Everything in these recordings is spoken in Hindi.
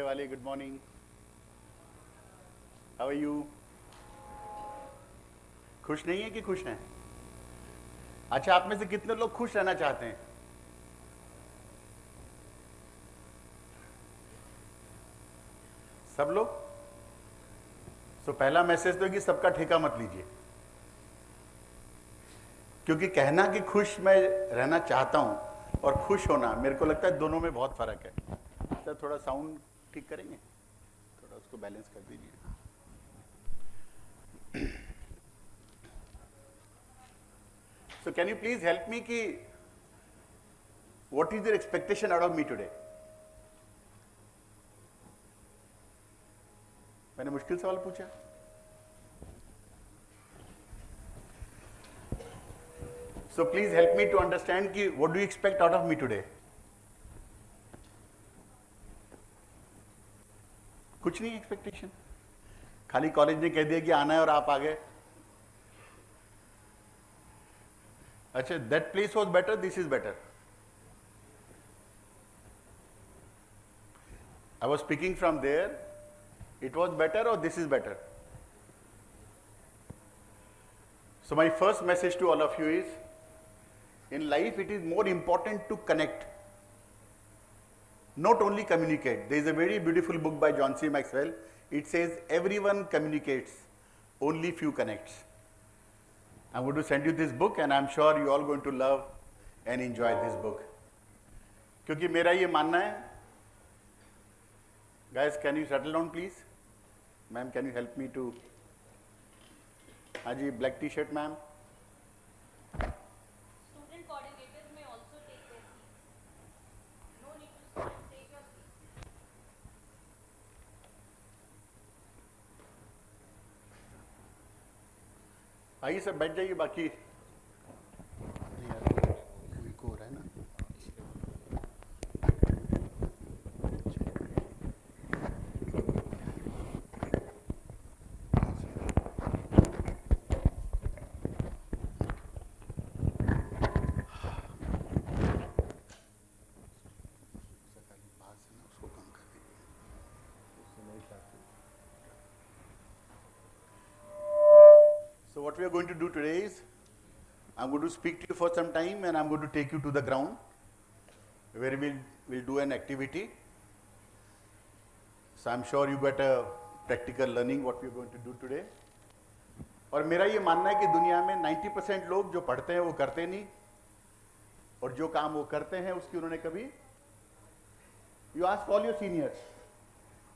वाले, good morning, how are you? खुश नहीं है कि खुश हैं? अच्छा, आप में से कितने लोग खुश रहना चाहते हैं? सब लोग? तो पहला मैसेज तो कि सबका ठेका मत लीजिए, क्योंकि कहना कि खुश मैं रहना चाहता हूं और खुश होना, मेरे को लगता है दोनों में बहुत फर्क है। सर थोड़ा साउंड ठीक करेंगे, थोड़ा उसको बैलेंस कर दीजिए। So can you please help me कि what is your expectation out of me today? मैंने मुश्किल सवाल पूछा? So please help me to understand कि what do you expect out of me today? कुछ नहीं एक्सपेक्टेशन, खाली कॉलेज ने कह दिया कि आना है और आप आ गए। अच्छा, that place was better, this is better. I was speaking from there, it was better और this is better. So my first message to all of you is, in life it is more important to connect, not only communicate. There is a very beautiful book by John C. Maxwell. It says everyone communicates, only few connects. I'm going to send you this book and I'm sure you all going to love and enjoy this book. क्योंकि मेरा ये मानना है, guys can you settle down please? Ma'am can you help me to, हाँ जी, black t-shirt ma'am. Student coordinators may also take their seats. No need to stand. Take your seat. आइए सब बैठ जाइए, बाकी नहीं यार, को हो रहा है ना। So what we are going to do today is, I'm going to speak to you for some time and I'm going to take you to the ground where we'll do an activity. So I'm sure you got a practical learning what we're going to do today. और मेरा ये मानना है कि दुनिया में 90% लोग जो पढ़ते हैं वो करते नहीं, और जो काम वो करते हैं उसकी उन्होंने कभी, you ask all your seniors,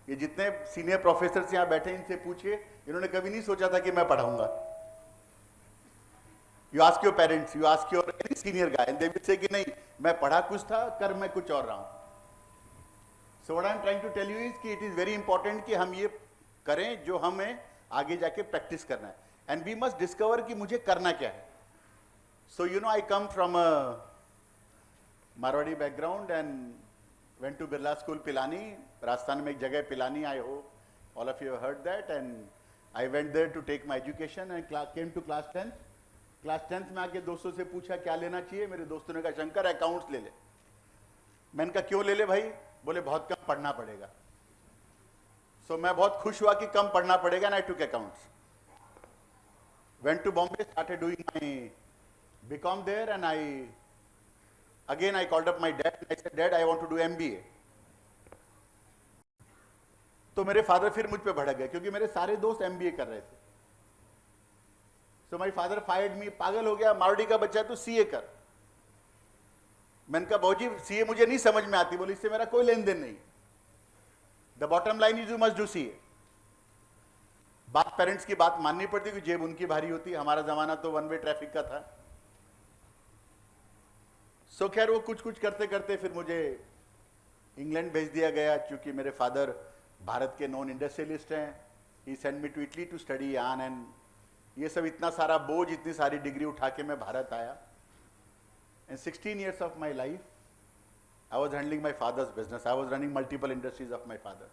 ये जितने सीनियर प्रोफेसर यहाँ बैठे इनसे पूछिए, इन्होंने कभी नहीं सोचा था कि मैं पढ़ाऊंगा। You ask your parents, you ask your any senior guy and they will say कि नहीं, मैं पढ़ा कुछ था, कर मैं कुछ और रहा हूं। So what I am trying to tell you is कि इट इज वेरी इंपॉर्टेंट कि हम ये करें जो हमें आगे जाके प्रैक्टिस करना है, एंड वी मस्ट डिस्कवर कि मुझे करना क्या है। So you know I come from a Marwari background and went to Birla School Pilani, Rajasthan में एक जगह Pilani, I hope all of you have heard that, and I went there to take my education and came to class 10th. Class 10th में आके दोस्तों से पूछा क्या लेना चाहिए, मेरे दोस्तों ने कहा शंकर अकाउंट्स ले ले। मैंने कहा क्यों ले ले भाई? बोले बहुत कम पढ़ना पड़ेगा। सो मैं बहुत खुश हुआ कि कम पढ़ना पड़ेगा, and I took accounts. Went to Bombay, started doing my BCom there, and Again, I called up my dad and I said, Dad, I want to do MBA. तो मेरे फादर फिर मुझ पे भड़क गए क्योंकि मेरे सारे दोस्त MBA कर रहे थे। So my father fired me, पागल हो गया, मारवाड़ी का बच्चा तो CA कर। मैंने कहा बाबूजी CA मुझे नहीं समझ में आती, बोली इससे मेरा कोई लेन देन नहीं। The bottom line is you must do CA. बात पेरेंट्स की बात माननी पड़ती क्योंकि जेब उनकी भारी होती, हमारा जमाना तो वन वे ट्रैफिक का था। सो खैर वो कुछ कुछ करते करते फिर मुझे इंग्लैंड भेज दिया गया, क्योंकि मेरे फादर भारत के नॉन इंडस्ट्रियलिस्ट हैं। He send me to Italy to study यान, एंड ये सब इतना सारा बोझ, इतनी सारी डिग्री उठा के मैं भारत आया। And 16 years of my life I was handling my father's business, I was running multiple industries of my father.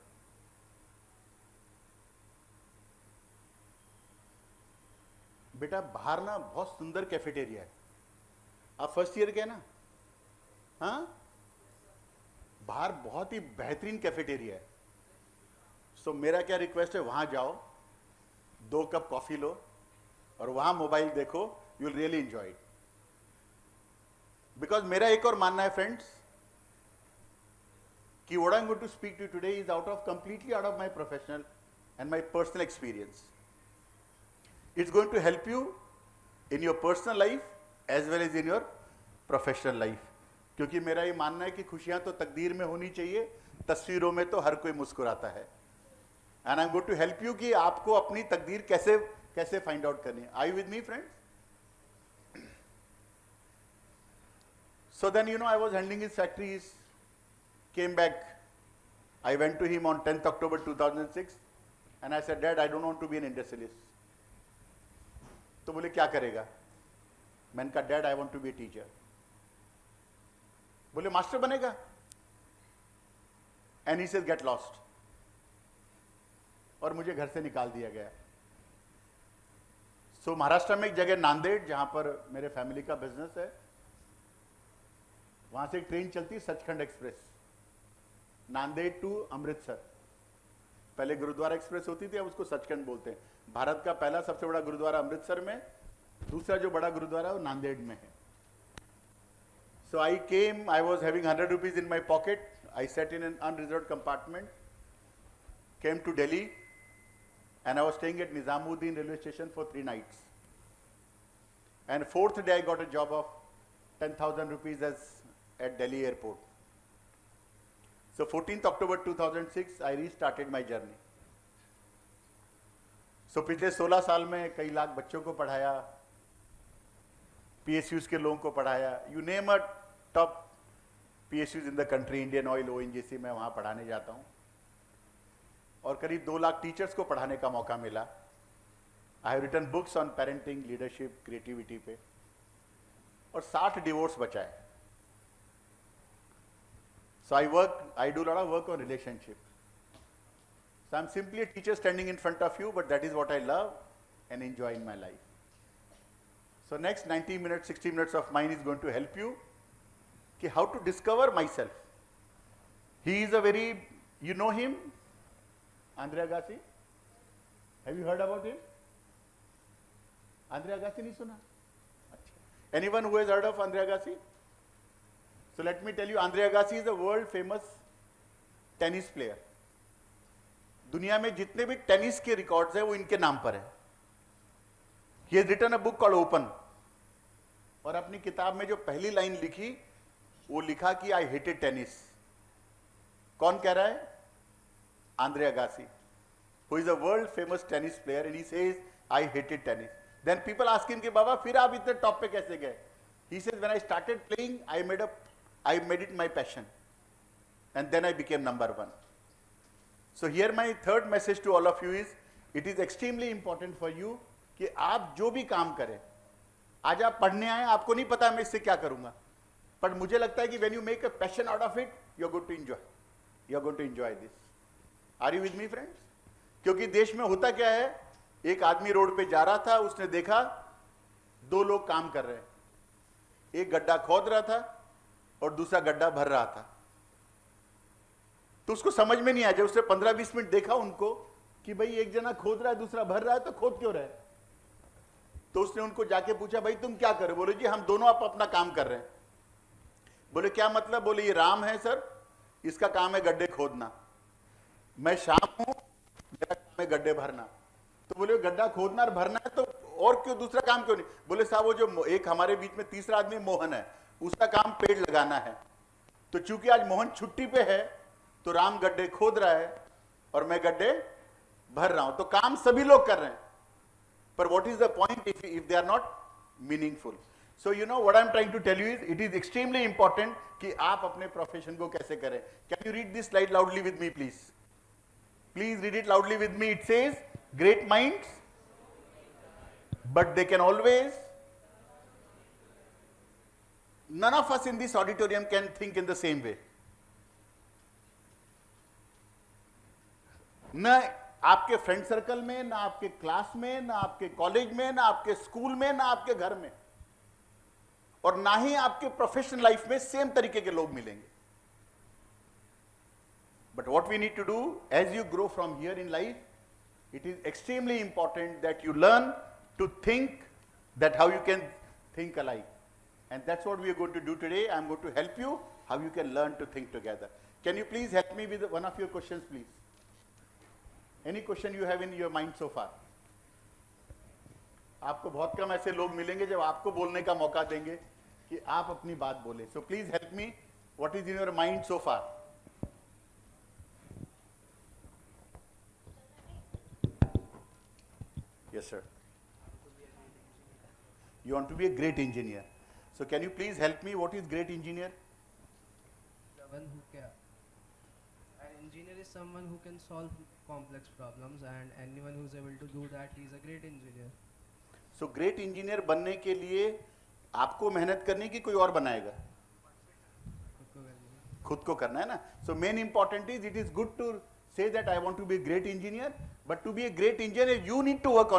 बेटा बाहर ना बहुत सुंदर कैफेटेरिया है, आप फर्स्ट ईयर के ना, हाँ बाहर बहुत ही बेहतरीन कैफेटेरिया है। सो मेरा क्या रिक्वेस्ट है, वहां जाओ, 2 कप कॉफी लो और वहां मोबाइल देखो, you will really enjoy it. Because मेरा एक और मानना है फ्रेंड्स कि what I'm going to speak to you today is completely out of my professional and my personal experience. It's going to help you in your personal life as well as in your professional life. क्योंकि मेरा ये मानना है कि खुशियां तो तकदीर में होनी चाहिए, तस्वीरों में तो हर कोई मुस्कुराता है। And I'm going to help you कि आपको अपनी तकदीर कैसे फाइंड आउट करनी है। Are you with me, friends? So then, I was handling his factories, came back. I went to him on 10th October 2006 and I said, Dad, I don't want to be an industrialist. तो बोले क्या करेगा? मैंने कहा, Dad, I want to be a teacher. बोले मास्टर बनेगा? And he says, get lost. और मुझे घर से निकाल दिया गया। सो महाराष्ट्र में एक जगह नांदेड़, जहां पर मेरे फैमिली का बिजनेस है, वहां से एक ट्रेन चलती है सचखंड एक्सप्रेस, नांदेड़ टू अमृतसर। पहले गुरुद्वारा एक्सप्रेस होती थी, अब उसको सचखंड बोलते हैं। भारत का पहला सबसे बड़ा गुरुद्वारा अमृतसर में, दूसरा जो बड़ा गुरुद्वारा वो नांदेड़ में है। So I came, I was having 100 rupees in my pocket. I sat in an unreserved compartment, came to Delhi, and I was staying at Nizamuddin railway station for 3 nights. And 4th day I got a job of 10,000 rupees at Delhi airport. So 14th October 2006 I restarted my journey. So पिछले 16 साल में कई लाख बच्चों को पढ़ाया, PSUs के लोगों को पढ़ाया, you name a top PSUs in the country, Indian Oil, ONGC, मैं वहाँ पढ़ाने जाता हूँ और करीब 2 लाख टीचर्स को पढ़ाने का मौका मिला। I have written books on parenting, leadership, creativity पे, और 60 डिवोर्स बचाए। So I do lot of work on relationship. So I am simply a teacher standing in front of you, but that is what I love and enjoy in my life. So next 90 minutes, 60 minutes of mine is going to help you कि how to discover myself. He is a very, you know him, Andrea Agassi? Have you heard about him? Andrea Agassi नहीं सुना? अच्छा। Anyone who has heard of Andrea Agassi? So let me tell you, Andrea Agassi is a world famous tennis player. दुनिया में जितने भी टेनिस के रिकॉर्ड्स हैं वो इनके नाम पर है। He has written a book called Open. और अपनी किताब में जो पहली लाइन लिखी, वो लिखा कि I hated tennis. कौन कह रहा है? Andrea Agassi, who is a world famous tennis player, and he says, I hated tennis. Then people ask him कि बाबा फिर आप इतने टॉप पे कैसे गए? He says, when I started playing, I made it my passion, and then I became number 1. So here my third message to all of you is, it is extremely important for you कि आप जो भी काम करें, आज आप पढ़ने आए, आपको नहीं पता मैं इससे क्या करूंगा, पर मुझे लगता है कि when you make a passion out of it, you're going to enjoy. You're going to enjoy this. Are you with me, friends? क्योंकि देश में होता क्या है, एक आदमी रोड पे जा रहा था, उसने देखा 2 लोग काम कर रहे हैं, एक गड्ढा खोद रहा था और दूसरा गड्ढा भर रहा था। तो उसको समझ में नहीं आया, जब उसने 15-20 मिनट देखा उनको कि भाई एक जना खोद रहा है, दूसरा भर रहा है, तो खोद क्यों रहा है? तो उसने उनको जाके पूछा, भाई तुम क्या कर रहे हो? बोले जी हम दोनों आप अपना काम कर रहे हैं। बोले क्या मतलब? बोले ये राम है सर, इसका काम है गड्ढे खोदना, मैं शाम हूं, मेरा काम है गड्ढे भरना। तो बोले गड्ढा खोदना और भरना है तो और क्यों, दूसरा काम क्यों नहीं? बोले साहब वो जो एक हमारे बीच में तीसरा आदमी मोहन है, उसका काम पेड़ लगाना है, तो चूंकि आज मोहन छुट्टी पे है तो राम गड्ढे खोद रहा है और मैं गड्ढे भर रहा हूं। तो काम सभी लोग कर रहे हैं, पर what is the point if they are not meaningful? So you know what I am trying to tell you is, it is extremely important कि आप अपने प्रोफेशन को कैसे करें। Can you read this slide loudly with me please? Please read it loudly with me. It says, great minds, but they can always, none of us in this auditorium can think in the same way. न आपके फ्रेंड सर्कल में, ना आपके क्लास में, ना आपके कॉलेज में, ना आपके स्कूल में, ना आपके घर में, और ना ही आपके प्रोफेशनल लाइफ में सेम तरीके के लोग मिलेंगे। But what we need to do, as you grow from here in life, it is extremely important that you learn to think that how you can think alike. And that's what we are going to do today. I'm going to help you how you can learn to think together. Can you please help me with one of your questions, please? Any question you have in your mind so far? आपको बहुत कम ऐसे लोग मिलेंगे जब आपको बोलने का मौका देंगे कि आप अपनी बात बोले. So please help me. What is in your mind so far? Yes, sir. You want to be a great engineer. So can you please help me? What is great engineer? The one who can. An engineer is someone who can solve complex problems, and anyone who's able to do that, he's a great engineer. So great engineer बनने के लिए आपको मेहनत करनी कि कोई और बनाएगा? खुद को करना है ना. So main important is, it is good to say that I want to be a great engineer, but to be a great engineer you need to work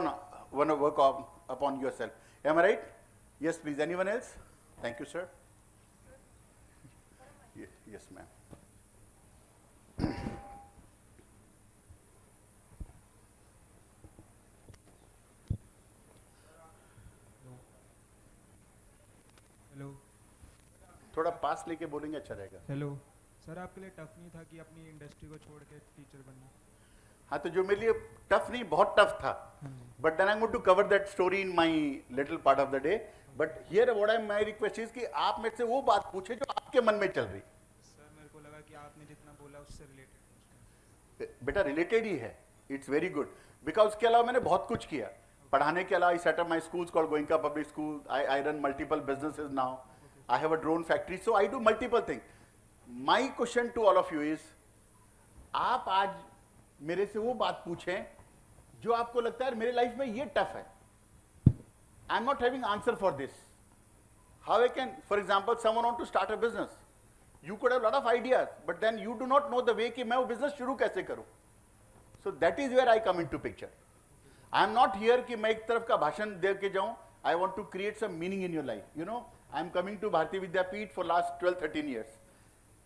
upon yourself. Am I right? Yes, please. Anyone else? Thank you, sir. Yes, ma'am. Hello. थोड़ा पास लेके बोलेंगे अच्छा रहेगा. हेलो सर, आपके लिए टफ नहीं था कि अपनी इंडस्ट्री को छोड़ के टीचर बनना? हाँ, तो जो मेरे लिए टफ नहीं, बहुत टफ था. But then I am going to cover that story in my little part of the day. But here what I my request is कि आप मेरे से वो बात पूछे जो आपके मन में चल रही. सर मेरे को लगा कि आपने जितना बोला उससे रिलेटेड. बेटा रिलेटेड ही है. It's very good. बिकॉज उसके अलावा मैंने बहुत कुछ किया. पढ़ाने के अलावा I set up my schools called Goenka public school. I run multiple businesses now. I have a drone factory. So I do multiple thing. My question to all of you is, आप आज मेरे से वो बात पूछें जो आपको लगता है मेरे लाइफ में ये टफ है. I am not having answer for this. How I can, for example someone want to start a business. You could have lot of ideas, but then you do not know the way कि मैं वो बिजनेस शुरू कैसे करूं. So that is where I come in to picture. I am not here कि मैं एक तरफ का भाषण दे के जाऊं. I want to create some meaning in your life. You know, I am coming to Bharatiya Vidyapeeth for last 12-13 years.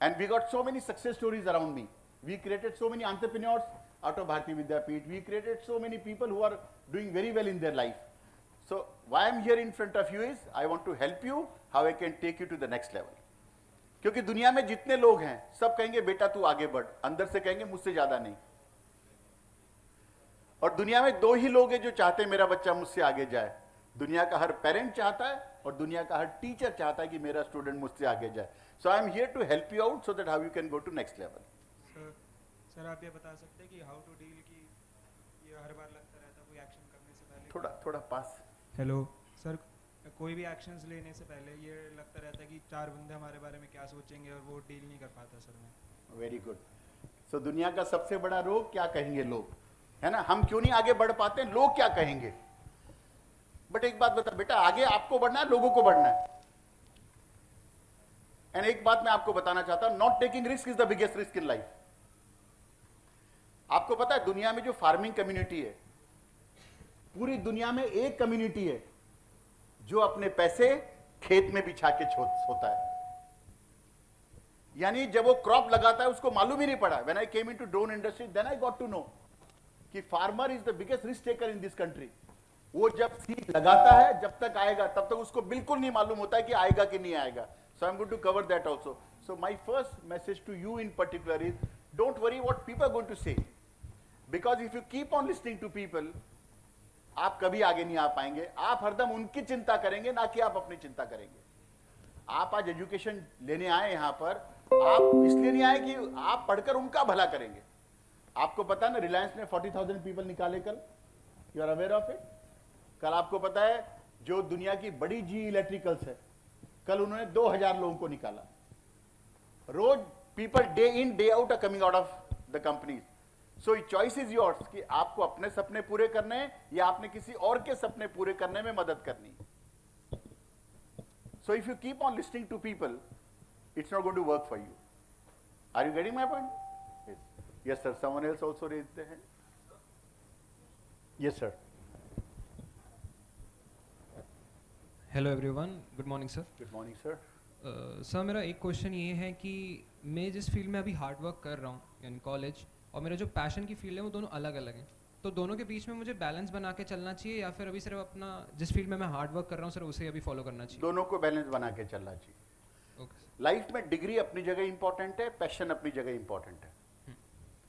And we got so many success stories around me. We created so many entrepreneurs out of Bharati Vidyapeeth. We created so many people who are doing very well in their life. So why I'm here in front of you is, I want to help you how I can take you to the next level. क्योंकि दुनिया में जितने लोग हैं सब कहेंगे बेटा तू आगे बढ़, अंदर से कहेंगे मुझसे ज्यादा नहीं. और दुनिया में दो ही लोग हैं जो चाहते हैं मेरा बच्चा मुझसे आगे जाए. दुनिया का हर पेरेंट चाहता है और दुनिया का हर टीचर चाहता है कि मेरा स्टूडेंट मुझसे आगे जाए. So I am here to help you out so that how you can go to next level. Sir आप ये बता सकते हैं कि हाउ टू डील की ये हर बार लगता रहता कोई एक्शन करने से पहले. थोड़ा पास. हेलो सर, कोई भी एक्शंस लेने से पहले ये लगता रहता है कि चार बंदे हमारे बारे में क्या सोचेंगे और वो डील नहीं कर पाता सर मैं. Very good. सो दुनिया का सबसे बड़ा रोग क्या कहेंगे लोग, है ना. हम क्यों नहीं आगे बढ़ पाते, लोग क्या कहेंगे. बट एक बात बता बेटा, आगे आपको बढ़ना है, लोगों को बढ़ना है. एंड एक बात मैं आपको बताना चाहता हूं, not taking risk is the biggest risk in life. आपको पता है दुनिया में जो फार्मिंग कम्युनिटी है, पूरी दुनिया में एक कम्युनिटी है जो अपने पैसे खेत में बिछा के सोता है. यानी जब वो क्रॉप लगाता है उसको मालूम ही नहीं पड़ा. When I came into drone industry then I got to know कि farmer is the biggest risk taker in this country. वो जब सीड लगाता है, जब तक आएगा तब तक उसको बिल्कुल नहीं मालूम होता है कि आएगा कि नहीं आएगा. So I'm going to cover that also. So my first message to you in particular is, don't worry what people are going to say. Because if you keep on listening to people, आप कभी आगे नहीं आ पाएंगे. आप हरदम उनकी चिंता करेंगे, ना कि आप अपनी चिंता करेंगे. आप आज एजुकेशन लेने आए यहाँ पर, आप इसलिए नहीं आए कि आप पढ़कर उनका भला करेंगे. आपको पता है ना, रिलायंस ने 40,000 पीपल निकाले कल. You are aware of it. कल आपको पता है जो दुनिया की बड़ी जी इलेक्ट्रिकल्स है, कल उन्होंने 2000 लोगों को निकाला. रोज people day in day out are coming out of the companies. So choice is yours कि आपको अपने सपने पूरे करने हैं या आपने किसी और के सपने पूरे करने में मदद करनी है. So if you keep on listening to people, it's not going to work for you. Are you getting my point? Yes sir. Someone else also raised the hand. Yes sir. Hello everyone, good morning sir. Good morning, sir. Sir मेरा एक क्वेश्चन ये है कि मैं जिस फील्ड में अभी हार्ड वर्क कर रहा हूँ यानी कॉलेज, और मेरा जो पैशन की फील्ड है वो दोनों अलग अलग हैं, तो दोनों के बीच में मुझे बैलेंस बना के चलना चाहिए या फिर अभी सिर्फ अपना जिस फील्ड में मैं हार्ड वर्क कर रहा हूँ सिर्फ उसे अभी फॉलो करना चाहिए? दोनों को बैलेंस बना के चलना चाहिए। ओके। लाइफ में डिग्री अपनी जगह इंपॉर्टेंट है, पैशन अपनी जगह इंपॉर्टेंट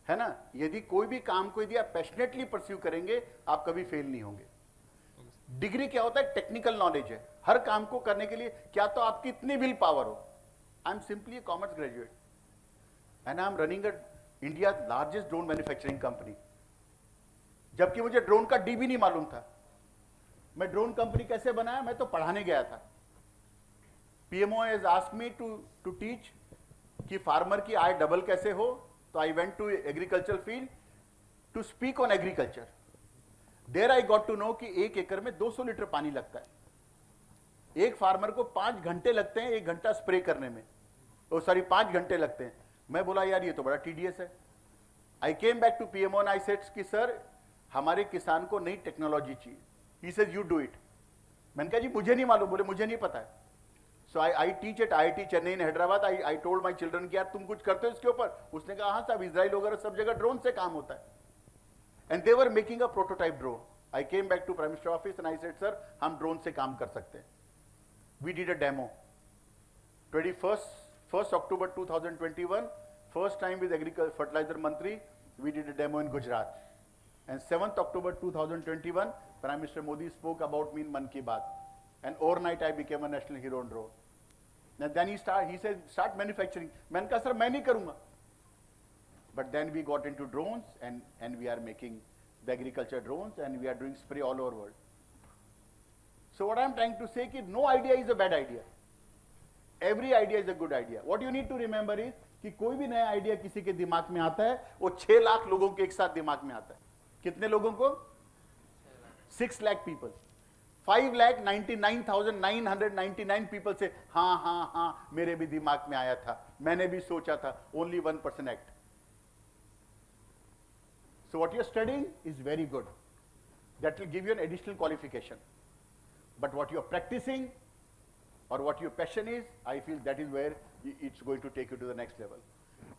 है ना। यदि कोई भी काम को यदि आप पैशनेटली परस्यू करेंगे आप कभी फेल नहीं होंगे। डिग्री क्या होता है? टेक्निकल नॉलेज है। हर काम को करने के लिए क्या तो आपकी इतनी विल पावर हो। आई am simply A commerce graduate and I am running India largest drone manufacturing company, जबकि मुझे ड्रोन का डी भी नहीं मालूम था। मैं ड्रोन कंपनी कैसे बनाया? मैं तो पढ़ाने गया था। PMO has asked me to teach कि फार्मर की आय डबल कैसे हो, तो I went to agriculture field to speak on agriculture. There I got to know कि 1 एकड़ में 200 लीटर पानी लगता है। एक फार्मर को 5 घंटे लगते हैं 1 घंटा स्प्रे करने में, ओ सॉरी 5 घंटे लगते हैं। मैं बोला यार ये तो बड़ा टीडीएस है। I came back to PMO and I said कि सर हमारे किसान को नई टेक्नोलॉजी चाहिए। He says you do it. मैंने कहा जी मुझे नहीं मालूम। बोले मुझे नहीं पता है। So I teach at IIT Chennai in Hyderabad. I told my children कि यार तुम कुछ करते हो इसके ऊपर? उसने कहा हाँ साहब, इजराइल वगैरह सब जगह ड्रोन से काम होता है। And they were making a prototype drone. I came back to prime minister office and I said sir हम ड्रोन से काम कर सकते हैं। We did a demo 1st October 2021, first time with agriculture fertilizer Mantri, we did a demo in Gujarat. And 7th October 2021, Prime Minister Modi spoke about me in Man Ki Baat. And overnight I became a national hero on drone. And then he said, start manufacturing. मैंने कहा सर मैं नहीं करूँगा. But then we got into drones and we are making the agriculture drones and we are doing spray all over world. So what I am trying to say is no idea is a bad idea. Every idea is a good idea. What you need to remember is कि कोई भी नया आइडिया किसी के दिमाग में आता है वो 6 लाख लोगों के एक साथ दिमाग में आता है। कितने लोगों को? 6 लाख पीपल। 5,99,999 पीपल से हाँ हाँ हाँ मेरे भी दिमाग में आया था, मैंने भी सोचा था। Only 1% act. So what you are studying is very good. That will give you an additional qualification. But what you are practicing or what your passion is, I feel that is where it's going to take you to the next level.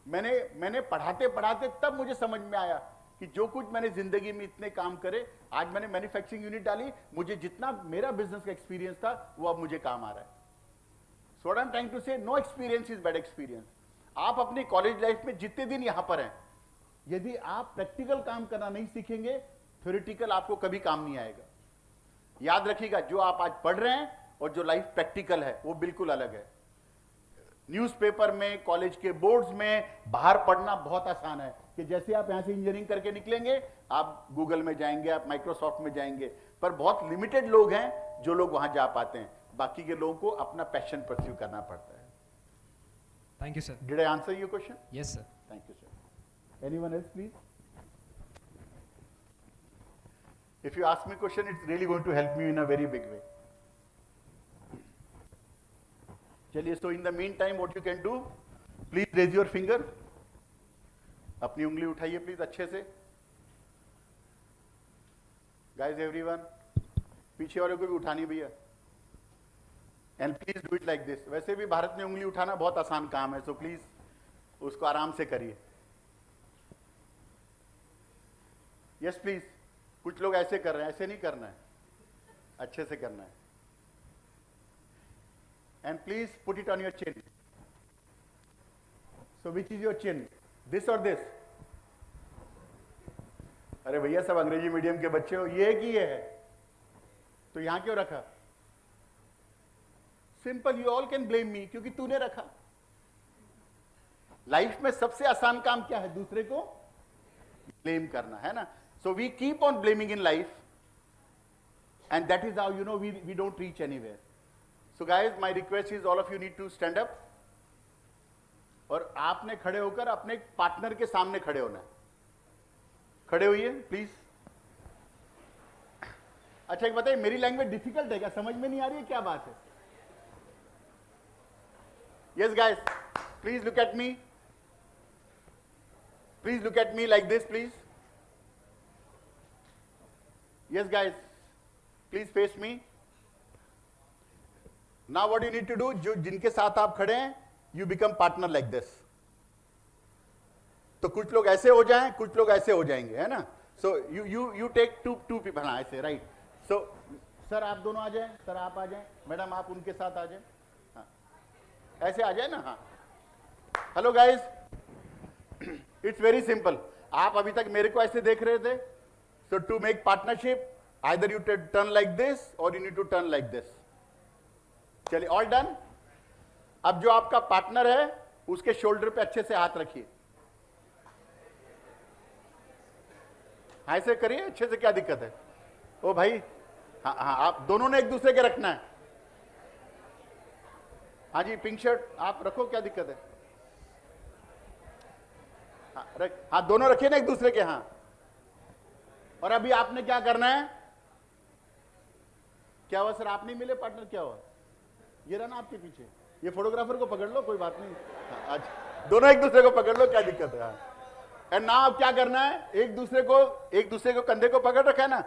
मैंने पढ़ाते पढ़ाते तब मुझे समझ में आया कि जो कुछ मैंने जिंदगी में इतने काम करे, आज मैंने मैन्युफैक्चरिंग यूनिट डाली, मुझे जितना मेरा बिजनेस का एक्सपीरियंस था वो अब मुझे काम आ रहा है। So what I'm trying to say, no experience is bad experience. आप अपनी कॉलेज लाइफ में जितने दिन यहाँ पर हैं, यदि आप प्रैक्टिकल काम करना नहीं सीखेंगे, थ्योरेटिकल आपको कभी काम नहीं आएगा। याद रखिएगा, जो आप आज पढ़ रहे हैं और जो लाइफ प्रैक्टिकल है वो बिल्कुल अलग है। न्यूज़पेपर में, कॉलेज के बोर्ड्स में बाहर पढ़ना बहुत आसान है कि जैसे आप यहां से इंजीनियरिंग करके निकलेंगे आप गूगल में जाएंगे, आप माइक्रोसॉफ्ट में जाएंगे, पर बहुत लिमिटेड लोग हैं जो लोग वहां जा पाते हैं। बाकी के लोगों को अपना पैशन परस्यू करना पड़ता है। Thank you sir. Did I answer your question? Yes sir. Thank you sir. Anyone else please? If you ask me a question, it's really going to help me in a very big way. चलिए, so in the meantime, what you can do, please raise your finger. अपनी उंगली उठाइए प्लीज अच्छे से। Guys, everyone, पीछे वाले को भी उठानी भैया। And please do it like this. वैसे भी भारत में उंगली उठाना बहुत आसान काम है, so please उसको आराम से करिए। Yes, please. कुछ लोग ऐसे कर रहे हैं, ऐसे नहीं करना है, अच्छे से करना है। And please put it on your chin. So which is your chin? This or this? अरे भैया सब अंग्रेजी मीडियम के बच्चे हो, ये कि ये है, तो यहां क्यों रखा? Simple, you all can blame me, क्योंकि तूने रखा। लाइफ में सबसे आसान काम क्या है? दूसरे को ब्लेम करना, है ना? So we keep on blaming in life, and that is how, you know, we don't reach anywhere. So guys, my request is all of you need to stand up, और आपने खड़े होकर अपने पार्टनर के सामने खड़े होना है। खड़े होइए प्लीज। अच्छा एक बताइए, मेरी लैंग्वेज डिफिकल्ट है क्या? समझ में नहीं आ रही है? क्या बात है? Yes guys, please look at me. Please look at me like this, please. Yes guys, please face me. Now what you need to do, जो जिनके साथ आप खड़े हैं, you become partner like this. तो कुछ लोग ऐसे हो जाएं, कुछ लोग ऐसे हो जाएंगे, है ना। So you take to people, हाँ ऐसे, राइट। सो सर आप दोनों आ जाएं, सर आप आ जाएं, मैडम आप उनके साथ आ जाएं, हाँ ऐसे आ जाए ना, हाँ। Hello guys, it's very simple. आप अभी तक मेरे को ऐसे देख रहे थे, so to make partnership either you turn like this और you need to turn like this. चलिए, ऑल डन। अब जो आपका पार्टनर है उसके शोल्डर पे अच्छे से हाथ रखिए, ऐसे करिए अच्छे से, क्या दिक्कत है। ओ भाई, हाँ हाँ, आप दोनों ने एक दूसरे के रखना है। हाँ जी, पिंक शर्ट आप रखो, क्या दिक्कत है। हाँ हाँ, दोनों रखिए ना एक दूसरे के, हाँ। और अभी आपने क्या करना है, क्या हुआ सर, आप नहीं मिले पार्टनर, क्या हुआ, ये रहा ना आपके पीछे, ये फोटोग्राफर को पकड़ लो, कोई बात नहीं। हाँ, आज दोनों एक दूसरे को पकड़ लो, क्या दिक्कत है। एंड नाउ अब क्या करना है, एक दूसरे को कंधे को पकड़ रखा है ना,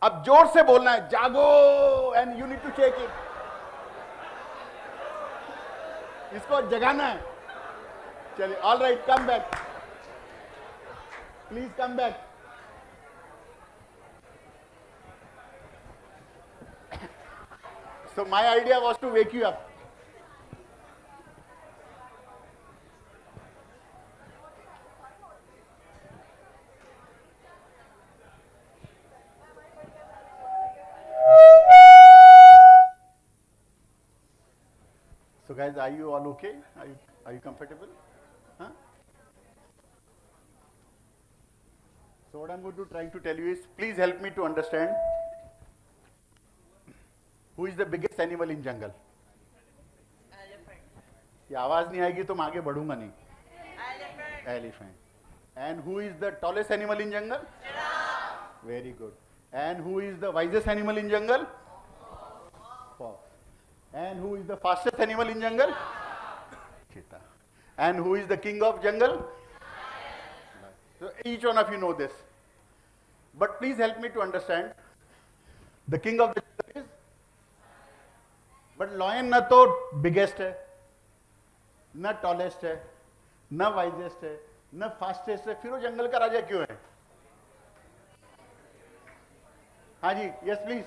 अब जोर से बोलना है, जागो, and you need to shake it, इसको जगाना है। चलिए, all right, come back, please come back. So my idea was to wake you up. So guys, are you all okay? Are you comfortable? Huh? So what I'm going to try to tell you is, please help me to understand who is the biggest animal in jungle. ये आवाज नहीं आएगी तो मैं आगे बढ़ूंगा नहीं. Elephant. And who is the tallest animal in jungle? Giraffe. Very good. And who is the wisest animal in jungle? Fox. And who is the fastest animal in jungle? Cheetah. And who is the king of jungle? Lion. So each one of you know this. But please help me to understand. The king of the jungle is. But lion ना तो biggest है, न टॉलेस्ट है, न वाइजेस्ट है, न फास्टेस्ट है, फिर वो जंगल का राजा क्यों है? हाँ जी, यस प्लीज,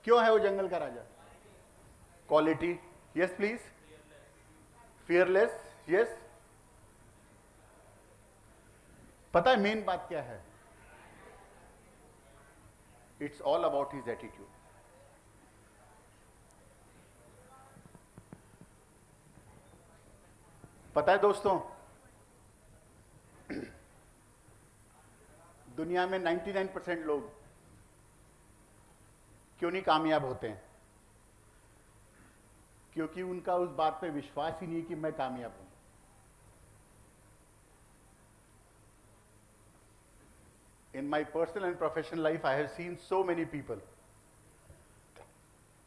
क्यों है वो जंगल का राजा? Quality, yes please, fearless, yes. पता है मेन बात क्या है? It's all about his attitude. पता है दोस्तों, दुनिया में 99% लोग क्यों नहीं कामयाब होते हैं? क्योंकि उनका उस बात पे विश्वास ही नहीं कि मैं कामयाब हूं। In my personal and professional life, I have seen so many people,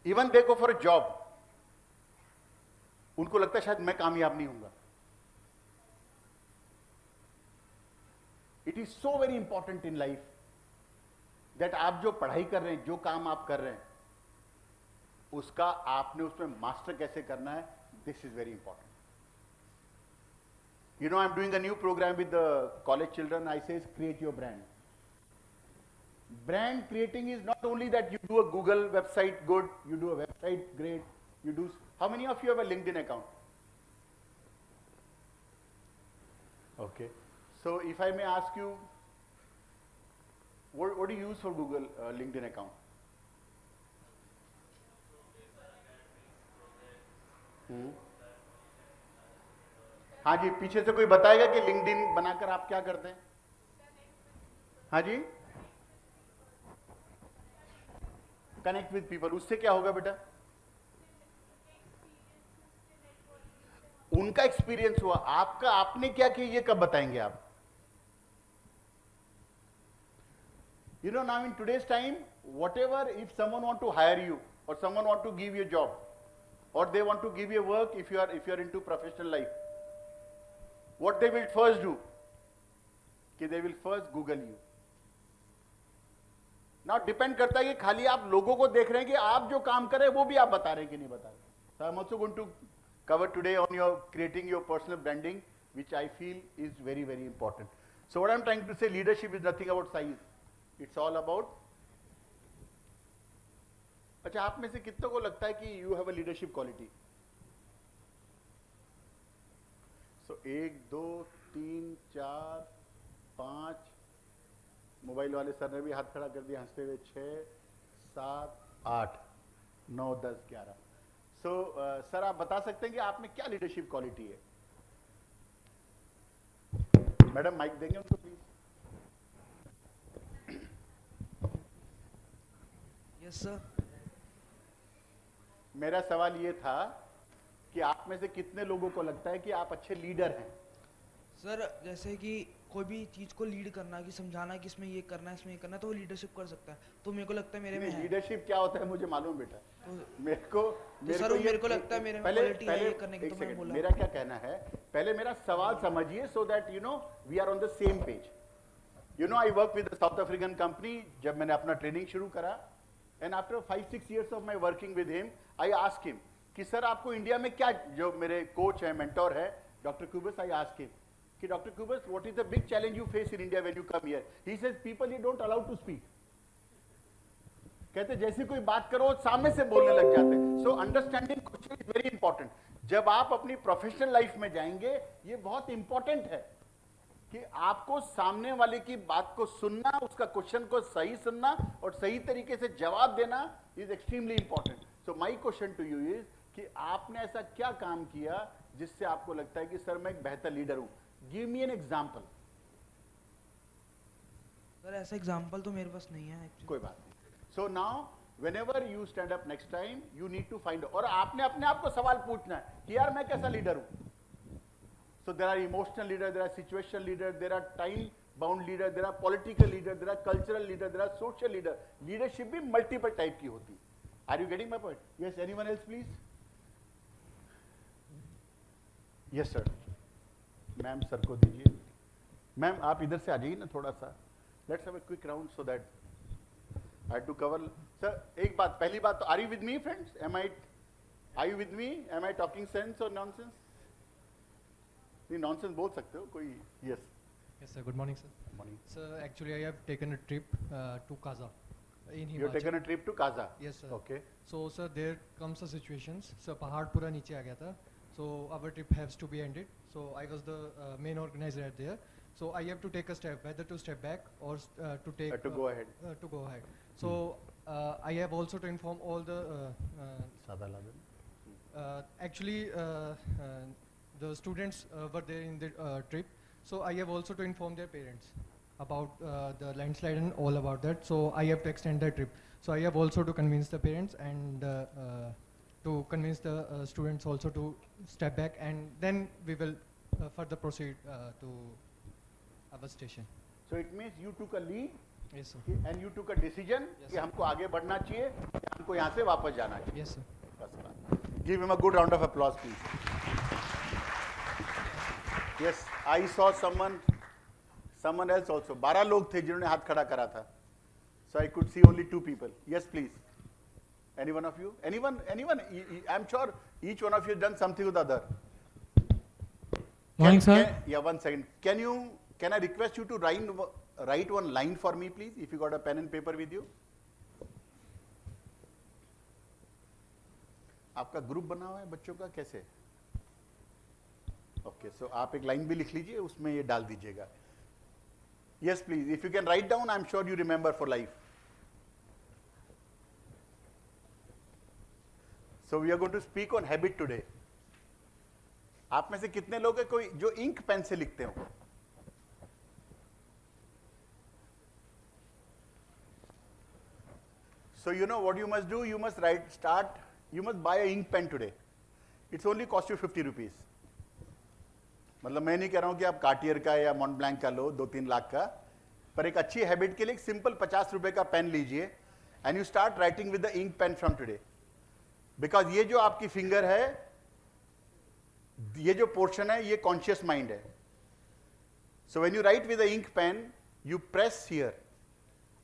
even they go for a job, उनको लगता है शायद मैं कामयाब नहीं होऊंगा। It is so very important in life that आप जो पढ़ाई कर रहे हैं, जो काम आप कर रहे हैं, उसका आपने उसमें मास्टर कैसे करना है, this is very important. You know, I am doing a new programme with the college children. I say create your brand. Brand creating is not only that you do a Google website good, you do a website great, you do. How many of you have a LinkedIn account? Okay. So if I may ask you, what do you use for Google LinkedIn account? हाँ जी, पीछे से कोई बताएगा कि LinkedIn बनाकर आप क्या करते हैं? हाँ जी, कनेक्ट विद पीपल। उससे क्या होगा बेटा? उनका एक्सपीरियंस हुआ, आपका आपने क्या किया ये कब बताएंगे आप? You know, now in today's time, whatever, if someone want to hire you or someone want to give you a job or they want to give you work, if you are into professional life, what they will first do, कि they will first Google you. ना डिपेंड करता है कि खाली आप लोगों को देख रहे हैं कि आप जो काम कर रहे हैं वो भी आप बता रहे हैं कि नहीं बता रहे. So I'm also going to cover today on your creating your personal branding, which I feel is very, very important. So what I'm trying to say, leadership is nothing about size. It's all about. अच्छा, आप में से कितनों को लगता है कि you have a leadership quality? So 1, 2, 3, 4, 5. Mobile वाले सर ने भी हाथ खड़ा कर दिया हंसते हुए. 6, 7, 8, 9, 10, 11. सो सर आप बता सकते हैं कि आप में क्या लीडरशिप क्वालिटी है? मैडम माइक देंगे उनको प्लीज. Yes sir. मेरा सवाल ये था कि आप में से कितने लोगों को लगता है कि आप अच्छे लीडर हैं? सर जैसे कि कोई भी चीज को लीड करना, कि समझाना कि इसमें ये करना है, इसमें ये करना है, तो वो लीडरशिप कर सकता है. तो मेरे को लगता है मेरे में है. लीडरशिप क्या होता है मुझे मालूम बेटा. तो मेरे को लगता है मेरे में पहले क्वालिटी है ये करने की. तो मैंने बोला मेरा क्या कहना है, पहले मेरा सवाल समझिए so that you know we are on the same page. You know I work with South African company. जब मैंने अपना ट्रेनिंग शुरू करा and after 5-6 years of my working with him I ask him कि सर आपको इंडिया में क्या, जो मेरे कोच है मेंटोर है doctor Cubas, I ask him कि doctor Cubas what is the big challenge you face in India when you come here? He says people you don't allow to speak. कहते जैसे कोई बात करो सामने से बोलने लग जाते हैं. So understanding question is very important. जब आप अपनी प्रोफेशनल लाइफ में जाएंगे ये बहुत इंपॉर्टेंट है कि आपको सामने वाले की बात को सुनना, उसका क्वेश्चन को सही सुनना और सही तरीके से जवाब देना is extremely important. So my question to you is कि आपने ऐसा क्या काम किया जिससे आपको लगता है कि सर मैं एक बेहतर लीडर हूं? Give me an example. Sir ऐसा एग्जांपल तो मेरे पास नहीं है actually. कोई बात नहीं. So now whenever you stand up next time you need to find, और आपने अपने आप को सवाल पूछना है कि यार मैं कैसा लीडर हूं. So there are emotional leaders, there are situational leaders, there are time bound leaders, there are political leaders, there are cultural leaders, there are social leaders. Leadership भी multiple type की होती. Are you getting my point? Yes, anyone else please? Yes sir. Ma'am sir को दीजिए. मैम आप इधर से आ जाइए ना थोड़ा सा. Let's have a quick round so that I had to cover. Sir, एक बात, पहली बात तो, are you with me friends? Are you with me? Am I talking sense or nonsense? नहीं nonsense बोल सकते हो कोई. Yes. Yes sir, good morning sir. Morning. Sir, actually I have taken a trip to Kaza in Himachal. You have taken a trip to Kaza. Yes sir. Okay. So sir, there comes a situations. Sir, पहाड़ पूरा नीचे आ गया था. So our trip has to be ended. So I was the main organizer there. So I have to take a step, whether to step back or to take To go ahead. To go ahead. So I have also to inform all the सादा ला देना. actually the students were there in the trip. So I have also to inform their parents about the landslide and all about that. So I have to extend the trip. So I have also to convince the parents and to convince the students also to step back, and then we will further proceed to our station. So it means you took a lead. Yes sir. And you took a decision Yes, कि sir. हमको आगे बढ़ना चाहिए या हमको यहाँ से वापस जाना चाहिए. Yes sir. बस बात. Give him a good round of applause please. Yes, I saw someone else also. 12 लोग थे जिन्होंने हाथ खड़ा करा था. So I could see only 2 people. Yes please. Any one of you? Anyone? I'm sure each one of you has done something or the other. Morning, sir. Yeah, 1 second. Can I request you to write one line for me, please, if you got a pen and paper with you? आपका ग्रुप बना हुआ है बच्चों का कैसे? ओके, सो आप एक लाइन भी लिख लीजिए, उसमें ये डाल दीजिएगा. Yes, please. If you can write down, I'm sure you remember for life. So we are going to speak on habit today. आप में से कितने लोग हैं कोई जो इंक पेन से लिखते हो? So you know what you must do? You must you must buy an ink pen today. It's only cost you 50 rupees. मतलब मैं नहीं कह रहा हूं कि आप कार्टियर का या मॉन्ट ब्लैंक का लो 2-3 लाख का, पर एक अच्छी हैबिट के लिए एक सिंपल 50 रुपए का पेन लीजिए and you start writing with the ink pen from today. Because ये जो आपकी फिंगर है, ये जो पोर्शन है, ये कॉन्शियस माइंड है. So when you write with the ink pen, you press here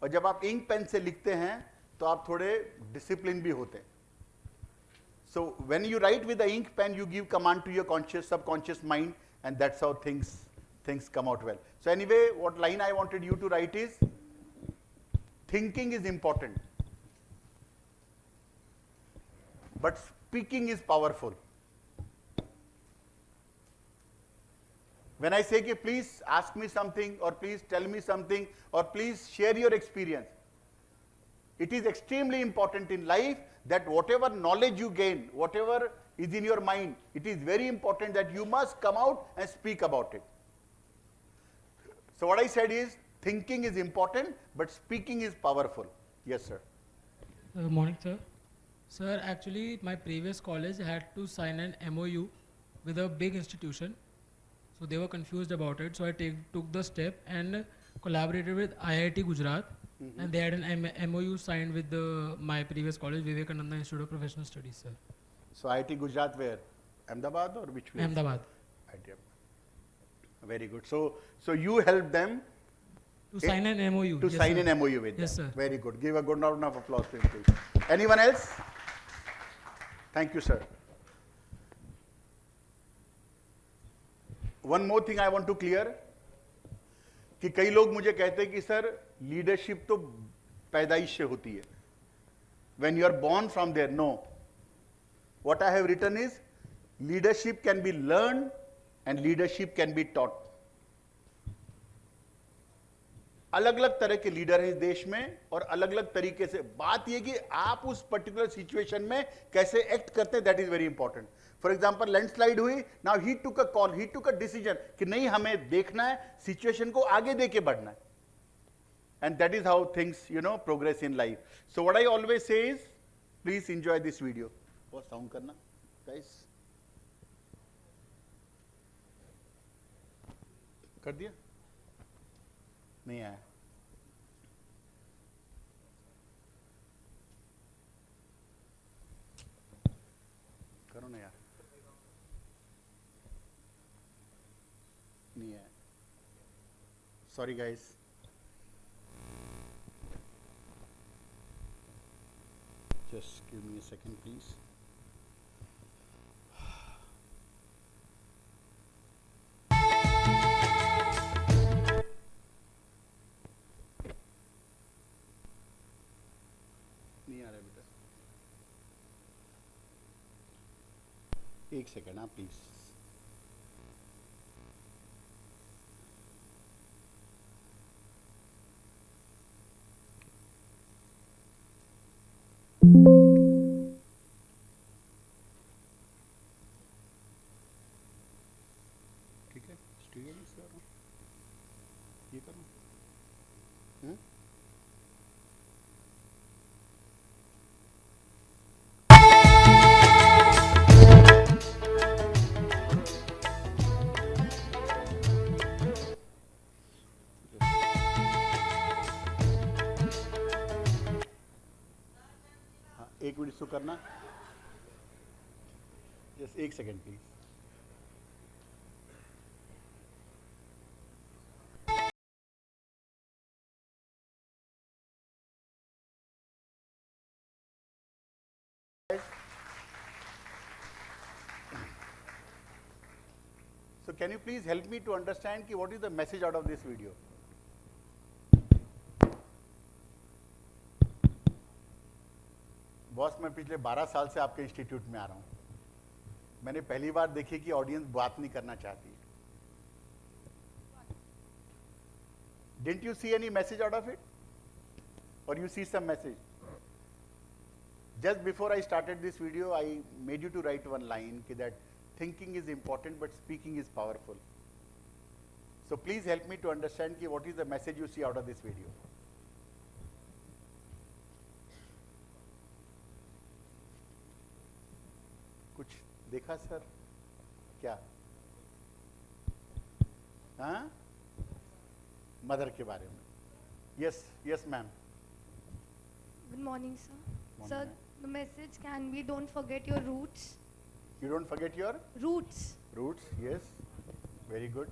और जब आप इंक पेन से लिखते हैं तो आप थोड़े डिसिप्लिन भी होते हैं. So when you write with the ink pen, you give command to your conscious, subconscious mind, and that's how things come out well. So anyway, what line I wanted you to write is, thinking is important, but speaking is powerful. When I say, please ask me something, or please tell me something, or please share your experience, it is extremely important in life that whatever knowledge you gain, whatever is in your mind, it is very important that you must come out and speak about it. So what I said is, thinking is important, but speaking is powerful. Yes, sir. Morning, sir. Sir, actually, my previous college had to sign an MOU with a big institution. So they were confused about it. So I took the step and collaborated with IIT Gujarat. And they had an MOU signed with my previous college, Vivekananda Institute of Professional Studies, sir. So IIT Gujarat where? Ahmedabad or which place? Ahmedabad. IIT. Very good. So you helped them To sign an MOU. to yes, sign sir. an MOU with Yes, them. sir. Very good. Give a good round of applause to him, please. Anyone else? Thank you, sir. One more thing I want to clear, कि कई लोग मुझे कहते हैं कि सर लीडरशिप तो पैदाइश से होती है. When you are born from there, no. What I have written is, leadership can be learned and leadership can be taught. अलग अलग तरह के लीडर हैं इस देश में और अलग अलग तरीके से. बात यह कि आप उस पर्टिकुलर सिचुएशन में कैसे एक्ट करते हैं, that is very important. For example landslide हुई, now he took a call, he took a decision कि नहीं हमें देखना है, सिचुएशन को आगे देके बढ़ना है. And that is how things progress in life. So what I always say is, please enjoy this video. बहुत साउंड करना गाइस. कर दिया? नहीं आया. करो ना यार. नहीं आया. Sorry guys. Just give me a second, please. नहीं आ रहा बेटा. एक सेकेंड हाँ प्लीज. ठीक है, स्टूडियो में से ये करूँ. एक मिनट इसको करना. जस्ट एक second please. So can you please help me to understand कि what is the message out of this video? Boss, मैं पिछले 12 साल से आपके इंस्टीट्यूट में आ रहा हूं. मैंने पहली बार देखी कि ऑडियंस बात नहीं करना चाहती. Didn't you see any message out of it? Or you see some message? Just before I started this video, I made you to write one line that thinking is important but speaking is powerful. So please help me to understand what is the message you see out of this video. कुछ देखा सर क्या? हाँ, मदर के बारे में. Yes, yes ma'am. Good morning, sir. Morning, Sir, ma'am. the message can be don't forget your roots. You don't forget your Roots. roots. Yes, very good.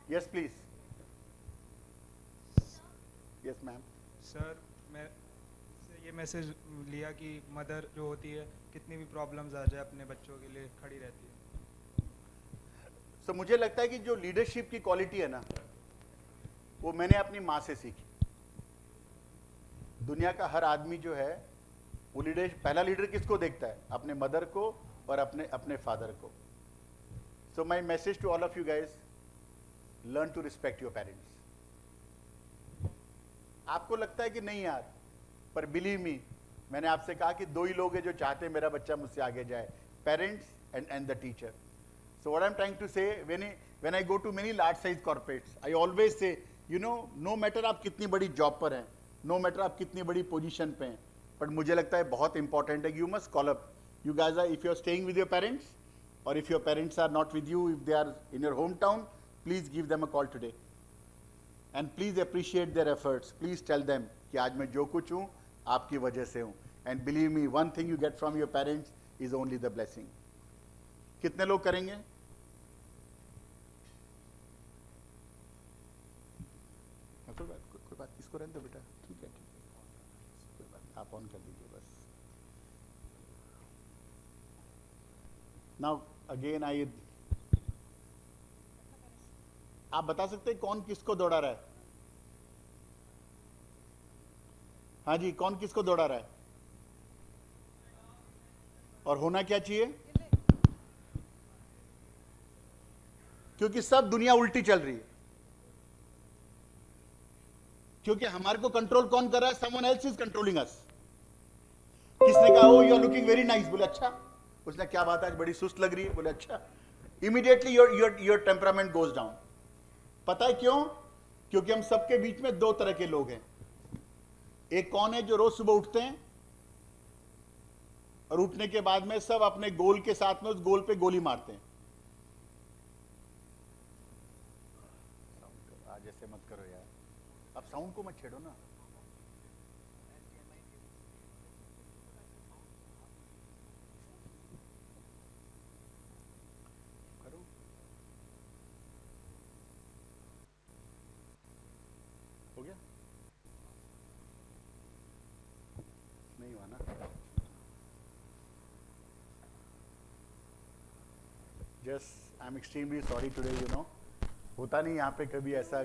Yes please. Yes ma'am. Sir मैं से ये मैसेज लिया कि मदर जो होती है कितनी भी प्रॉब्लम्स आ जाए अपने बच्चों के लिए खड़ी रहती है। So, मुझे लगता है कि जो लीडरशिप की क्वालिटी है ना, वो मैंने अपनी माँ से सीखी। दुनिया का हर आदमी जो है वो पहला लीडर किसको देखता है? अपने मदर को और अपने फादर को। So my message to all of you guys, learn to respect your parents. आपको लगता है कि नहीं यार, पर बिलीव मी, मैंने आपसे कहा कि दो ही लोग हैं जो चाहते हैं मेरा बच्चा मुझसे आगे जाए, parents and the teacher. So what I'm trying to say, when I go to many large size corporates, I always say, you know, no matter आप कितनी बड़ी जॉब पर हैं, no matter आप कितनी बड़ी पोजीशन पे हैं, but मुझे लगता है बहुत इंपॉर्टेंट है, you must call up. You guys are, if you are staying with your parents, or if your parents are not with you, if they are in your hometown, please give them a call today. And please appreciate their efforts. Please tell them कि आज मैं जो कुछ हूँ आपकी वजह से हूँ. And believe me, one thing you get from your parents is only the blessing. कितने लोग करेंगे? कोई बात इसको रहने दो बेटा, ठीक है, कोई बात, आप ऑन कर दीजिए बस. नाउ अगेन आप बता सकते हैं कौन किसको दौड़ा रहा है? हाँ जी, कौन किसको दौड़ा रहा है और होना क्या चाहिए? क्योंकि सब दुनिया उल्टी चल रही है, क्योंकि हमारे को कंट्रोल कौन कर रहा है? Someone else is controlling us. किसने कहा oh you are looking very nice, बोले अच्छा. उसने क्या बात आज बड़ी सुस्त लग रही है, बोले अच्छा. Immediately your temperament goes down. पता है क्यों? क्योंकि हम सबके बीच में दो तरह के लोग हैं. एक कौन है जो रोज सुबह उठते हैं और उठने के बाद में सब अपने गोल के साथ में उस गोल पे गोली मारते हैं. आज ऐसे मत करो यार, अब साउंड को मत छेड़ो ना. करो. हो गया? नहीं हुआ ना? Just I am extremely sorry today, you know, होता नहीं यहाँ पे कभी ऐसा.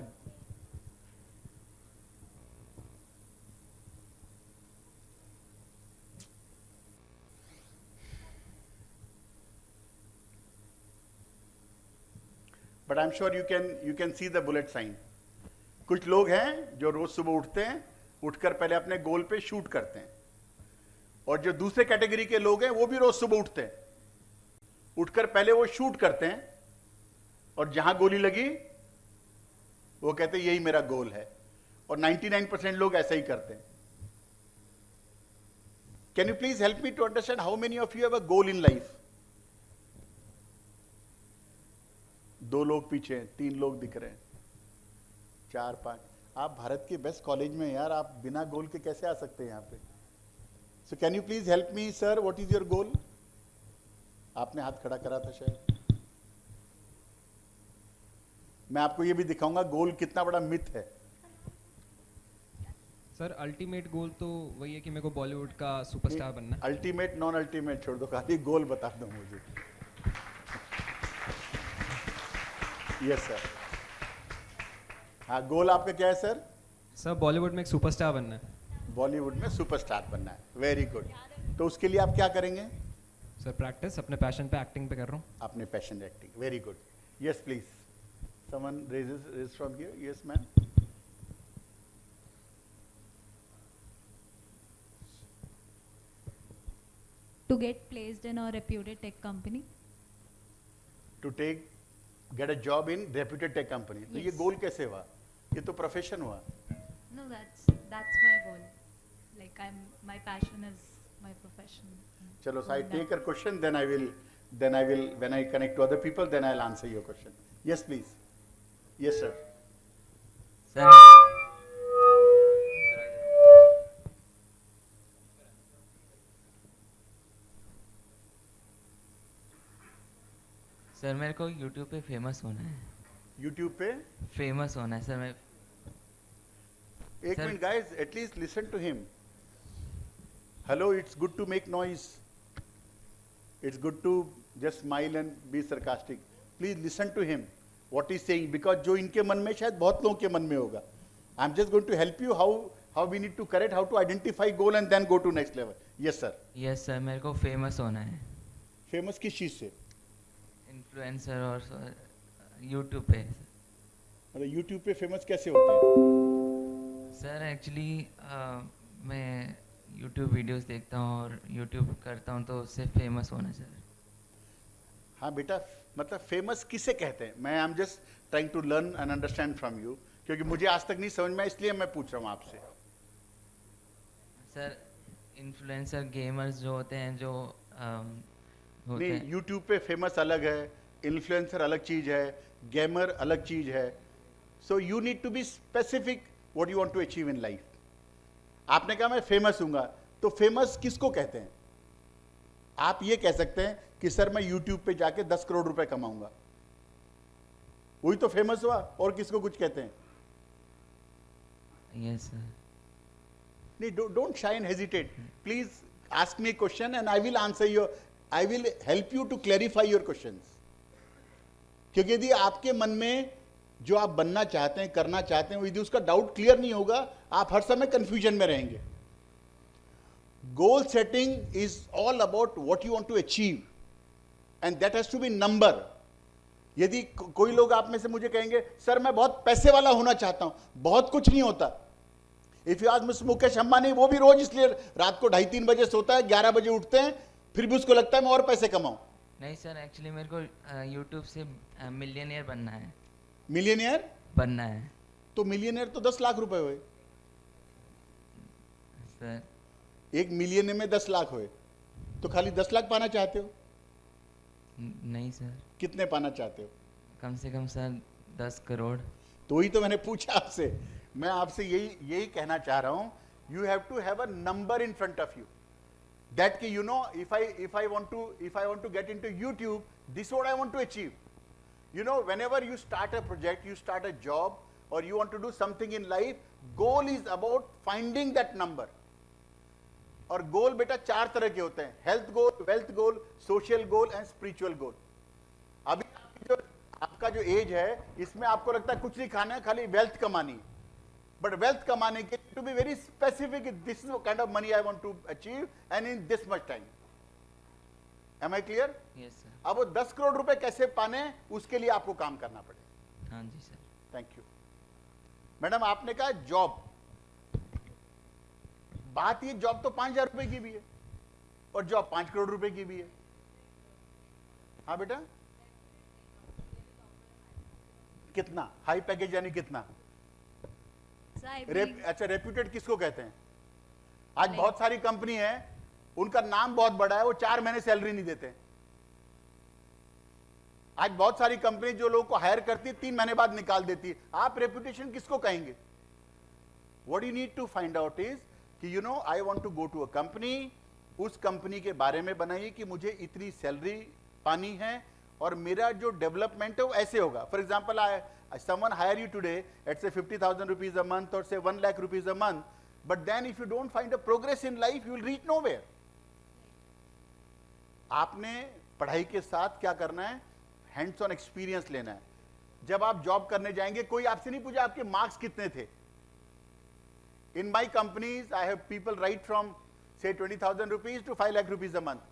But I am sure you can see the bullet sign. कुछ लोग हैं जो रोज सुबह उठते हैं, उठकर पहले अपने गोल पे शूट करते हैं. और जो दूसरे कैटेगरी के लोग हैं वो भी रोज सुबह उठते हैं, उठकर पहले वो शूट करते हैं और जहां गोली लगी वो कहते हैं यही मेरा गोल है. और 99% लोग ऐसा ही करते हैं. Can you please help me to understand how many of you have a goal in life? 2 लोग पीछे हैं, 3 लोग दिख रहे हैं, 4 5. आप भारत के बेस्ट कॉलेज में यार, आप बिना गोल के कैसे आ सकते हैं यहाँ पे? So can you please help me sir, what is your goal? आपने हाथ खड़ा करा था शायद. मैं आपको ये भी दिखाऊंगा गोल कितना बड़ा मिथ है. सर अल्टीमेट गोल तो वही है कि मेरे को बॉलीवुड का सुपरस्टार बनना है. अल्टीमेट नॉन अल्टीमेट छोड़ दो, खाली गोल बता दो मुझे. Yes sir. हाँ, गोल आपका क्या है सर? सर बॉलीवुड में एक सुपरस्टार बनना है. बॉलीवुड में सुपरस्टार बनना है, वेरी गुड. तो उसके लिए आप क्या करेंगे? सर प्रैक्टिस, अपने पैशन पे एक्टिंग पे कर रहा हूँ. अपने passion acting, very good. Yes please, someone raise from here. Yes ma'am. To get placed in a reputed tech company. To get a job in reputed tech company. तो ये Yes. गोल कैसे हुआ? ये तो प्रोफेशन हुआ. No, that's my goal. Like my passion is my profession. चलो, so I take a question, then I will, when I connect to other people, then I'll answer your question. Yes, please. Yes, sir. Sir sir मेरे को YouTube पे फेमस होना है. YouTube पे फेमस होना है सर. मैं एक minute guys, at least listen to him. Hello, it's good to make noise. It's good to just smile and be sarcastic. Please listen to him, what he's saying, because जो इनके मन में शायद बहुत लोगों के मन में होगा. I'm just going to help you how we need to correct, how to identify goal and then go to next level. Yes sir. Yes sir, मेरे को फेमस होना है. Famous किस चीज से? इन्फ्लुएंसर और यूट्यूब पे. मतलब YouTube पे famous कैसे होते हैं? सर एक्चुअली मैं यूट्यूब वीडियोस देखता हूँ और यूट्यूब करता हूँ, तो उससे फेमस होना सर. हाँ बेटा, मतलब फेमस किसे कहते हैं? मैं I am just trying to learn and understand from you, क्योंकि मुझे आज तक नहीं समझ में, इसलिए मैं पूछ रहा हूँ आपसे. सर इन्फ्लुएंसर गेमर्स जो होते हैं, जो होते नहीं, हैं. यूट्यूब पे फेमस अलग है, इन्फ्लुएंसर अलग चीज है, गेमर अलग चीज है. So you need to be specific what you want to achieve in life. आपने कहा मैं फेमस हूंगा, तो फेमस किसको कहते हैं? आप ये कह सकते हैं कि सर मैं यूट्यूब पे जाके 10 करोड़ रुपए कमाऊंगा, वही तो फेमस हुआ. और किसको कुछ कहते हैं? Yes sir. नहीं, don't shy and hesitate. Please ask me question and I will answer your, I will help you to clarify your questions. क्योंकि यदि आपके मन में जो आप बनना चाहते हैं, करना चाहते हैं, यदि उसका डाउट क्लियर नहीं होगा, आप हर समय कंफ्यूजन में रहेंगे. Goal setting is all about what you want to achieve and that has to be number. यदि कोई लोग आप में से मुझे कहेंगे सर मैं बहुत पैसे वाला होना चाहता हूं, बहुत कुछ नहीं होता. If you ask mister Mukesh Ambani, वो भी रोज इसलिए रात को 2:30-3 बजे सोता है, 11 बजे उठते हैं, फिर भी उसको लगता है मैं और पैसे कमाऊं. नहीं सर, एक्चुअली मेरे को यूट्यूब से मिलियनियर बनना है. मिलियनियर बनना है तो मिलियनियर तो 10 लाख रुपए हुए सर. एक मिलियन में 10 लाख हुए, तो खाली 10 लाख पाना चाहते हो? नहीं सर. कितने पाना चाहते हो? कम से कम सर 10 करोड़. तो ही तो मैंने पूछा आपसे. मैं आपसे यही कहना चाह रहा हूं, you have to have a number in front of you, that कि you know if I want to get into YouTube, this what I want to achieve. You know, whenever you start a project, you start a job, or you want to do something in life, goal is about finding that number. और गोल बेटा 4 तरह के होते हैं: health goal, wealth goal, social goal and spiritual goal. अभी आपका जो एज है, इसमें आपको लगता है कुछ नहीं खाना है, खाली वेल्थ कमानी. बट वेल्थ कमाने के to be very specific, this is kind of money I want to achieve and in this much time. Am I clear? Yes sir. अब वो 10 करोड़ रुपए कैसे पाने, उसके लिए आपको काम करना पड़ेगा. हाँ जी सर. Thank you. मैडम आपने कहा जॉब, बात ये जॉब तो 5,000 रुपए की भी है और जॉब 5 करोड़ रुपए की भी है. हाँ बेटा, कितना हाई पैकेज यानी कितना? अच्छा, रेप्यूटेड किसको कहते हैं? आज बहुत सारी कंपनी है, उनका नाम बहुत बड़ा है, वो 4 महीने सैलरी नहीं देते. आज बहुत सारी कंपनी जो लोगों को हायर करती है 3 महीने बाद निकाल देती है. आप रेपुटेशन किसको कहेंगे? What you need to find out is कि you know I want to go to a company, उस कंपनी के बारे में बनाइए कि मुझे इतनी सैलरी पानी है और मेरा जो डेवलपमेंट है वो ऐसे होगा. For example, someone hire you today at say 50,000 rupees a month or say 1 lakh rupees a month, but then if you don't find a progress in life, you will reach nowhere. आपने पढ़ाई के साथ क्या करना है? हैंड्स ऑन एक्सपीरियंस लेना है. जब आप जॉब करने जाएंगे, कोई आपसे नहीं पूछा आपके मार्क्स कितने थे. In my companies I have people right from say 20,000 rupees to 5 lakh rupees a month.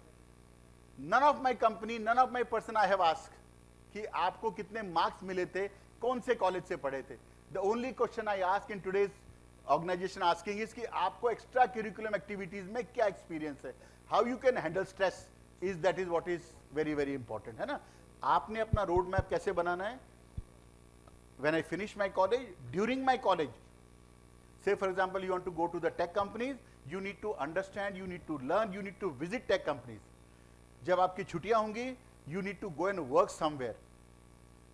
None of my company, none of my person I have asked कि आपको कितने मार्क्स मिले थे, कौन से कॉलेज से पढ़े थे. The only question I ask in today's organization asking is कि आपको एक्स्ट्रा करिकुलम एक्टिविटीज में क्या एक्सपीरियंस है, how you can handle stress, is that is what is very very important है ना. आपने अपना रोड मैप कैसे बनाना है? When I finish my college, during my college, say for example you want to go to the tech companies, you need to understand, you need to learn, you need to visit tech companies. जब आपकी छुट्टियां होंगी, you need to go and work somewhere.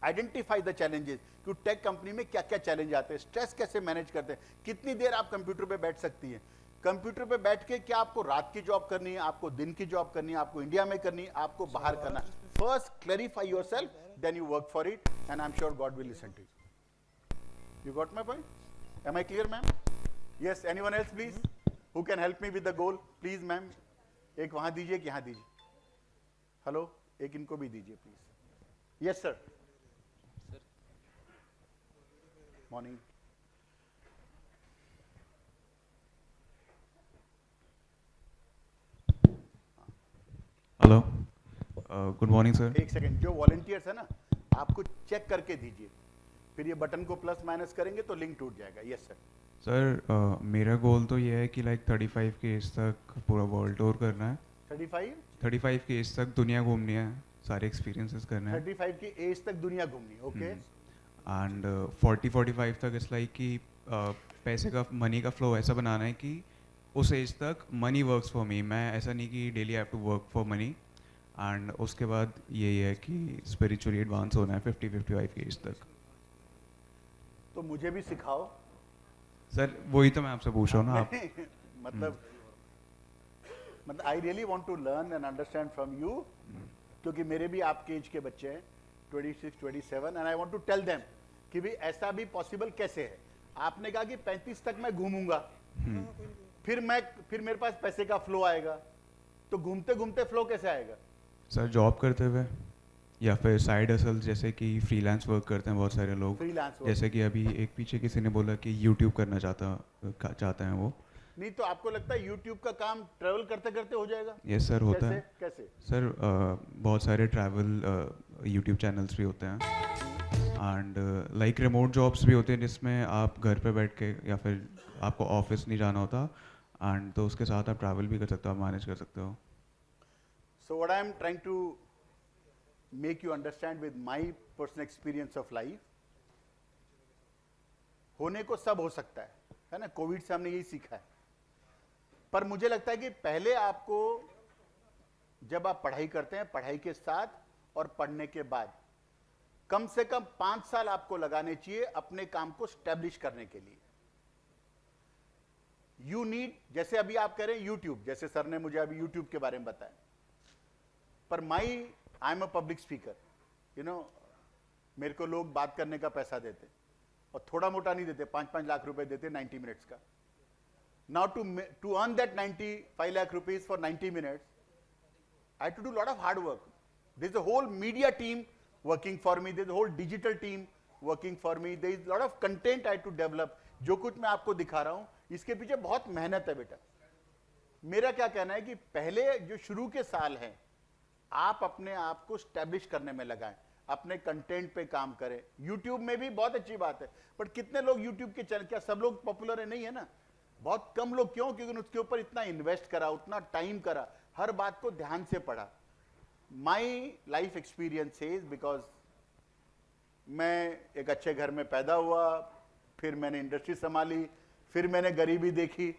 Identify the challenges. कि टेक कंपनी में क्या क्या चैलेंज आते हैं, स्ट्रेस कैसे मैनेज करते हैं, कितनी देर आप कंप्यूटर पे बैठ सकती हैं, कंप्यूटर पे बैठ के क्या आपको रात की जॉब करनी है, आपको दिन की जॉब करनी है, आपको इंडिया में करनी है, आपको बाहर करना है. First clarify yourself, then you work for it, and I am sure God will listen to you. You got my point? Am I clear, ma'am? Yes, anyone else please? Who can help me with the goal? Please ma'am. एक वहां दीजिए, एक यहाँ दीजिए. हेलो, एक इनको भी दीजिए please. Yes sir. Morning. Hello, good morning sir. एक सेकंड, जो वॉलंटियर्स है ना, आपको चेक करके दीजिए, फिर ये बटन को प्लस माइनस करेंगे तो लिंक टूट जाएगा. Yes sir. सर मेरा गोल तो ये है कि लाइक 35 के एज तक पूरा वर्ल्ड टूर करना है. 35 के एज तक दुनिया घूमनी है, सारे एक्सपीरियंसेस करना है. 35 की एज तक दुनिया घूमनी. ओके. एंड 40-45 तक इट्स लाइक कि पैसे का, मनी का फ्लो ऐसा बनाना है कि उस एज तक मनी वर्क्स फॉर मी. मैं ऐसा नहीं कि daily have to work for money. एंड उसके बाद यही है कि स्पिरिचुअली एडवांस होना है 50-55 के एज तक. तो मुझे भी सिखाओ सर. वही तो मैं आपसे पूछ रहा हूँ ना. आप मतलब I really want to learn and understand from you, क्योंकि मेरे भी आपके एज के बच्चे हैं 26-27 and I want to tell them कि भी ऐसा भी पॉसिबल कैसे है. आपने कहा कि 35 तक मैं घूमूंगा, फिर मेरे पास पैसे का फ्लो आएगा, तो घूमते घूमते फ्लो कैसे आएगा? सर जॉब करते हुए या फिर साइड हसल, जैसे कि फ्रीलांस वर्क करते हैं बहुत सारे लोग. जैसे कि अभी एक पीछे किसी ने बोला कि यूट्यूब करना चाहते हैं वो. नहीं तो आपको लगता है यूट्यूब का काम ट्रैवल करते करते हो जाएगा? यस सर, होता है. कैसे? सर बहुत सारे ट्रैवल यूट्यूब चैनल्स भी होते हैं एंड लाइक रिमोट जॉब्स भी होते हैं जिसमें आप घर पे बैठ के या फिर आपको ऑफिस नहीं जाना होता, एंड तो उसके साथ आप ट्रैवल भी कर सकते हो, आप मैनेज कर सकते हो. So what I am trying to make you understand with my personal experience of life, होने को सब हो सकता है ना. कोविड से हमने यही सीखा है. पर मुझे लगता है कि पहले आपको, जब आप पढ़ाई करते हैं, पढ़ाई के साथ और पढ़ने के बाद कम से कम 5 साल आपको लगाने चाहिए अपने काम को स्टैब्लिश करने के लिए. यू नीड, जैसे अभी आप कह रहे हैं यूट्यूब, जैसे सर ने मुझे अभी यूट्यूब के बारे में बताया, पर I am a public speaker, you know, मेरे को लोग बात करने का पैसा देते और थोड़ा मोटा नहीं देते, 5-5 लाख रुपए देते 90 मिनट्स का. Now to earn that 95 lakh rupees for 90 minutes, I had to do a lot of hard work. There's a whole media team working for me. There's a whole digital team working for me. There is a lot of content I had to develop. जो कुछ मैं आपको दिखा रहा हूँ, इसके पीछे बहुत मेहनत है बेटा. मेरा क्या कहना है कि पहले जो शुरू के साल हैं, आप अपने आप को स्टैब्लिश करने में लगाएं, अपने कंटेंट पे काम करें. YouTube में भी बहुत अच्छी बात है, बट कितने लोग YouTube के चैनल, क्या सब लोग पॉपुलर है? नहीं है ना. बहुत कम लोग. क्यों? क्योंकि उसके ऊपर इतना इन्वेस्ट करा, उतना टाइम करा, हर बात को ध्यान से पढ़ा. My life experience is, because मैं एक अच्छे घर में पैदा हुआ, फिर मैंने इंडस्ट्री संभाली, फिर मैंने गरीबी देखी,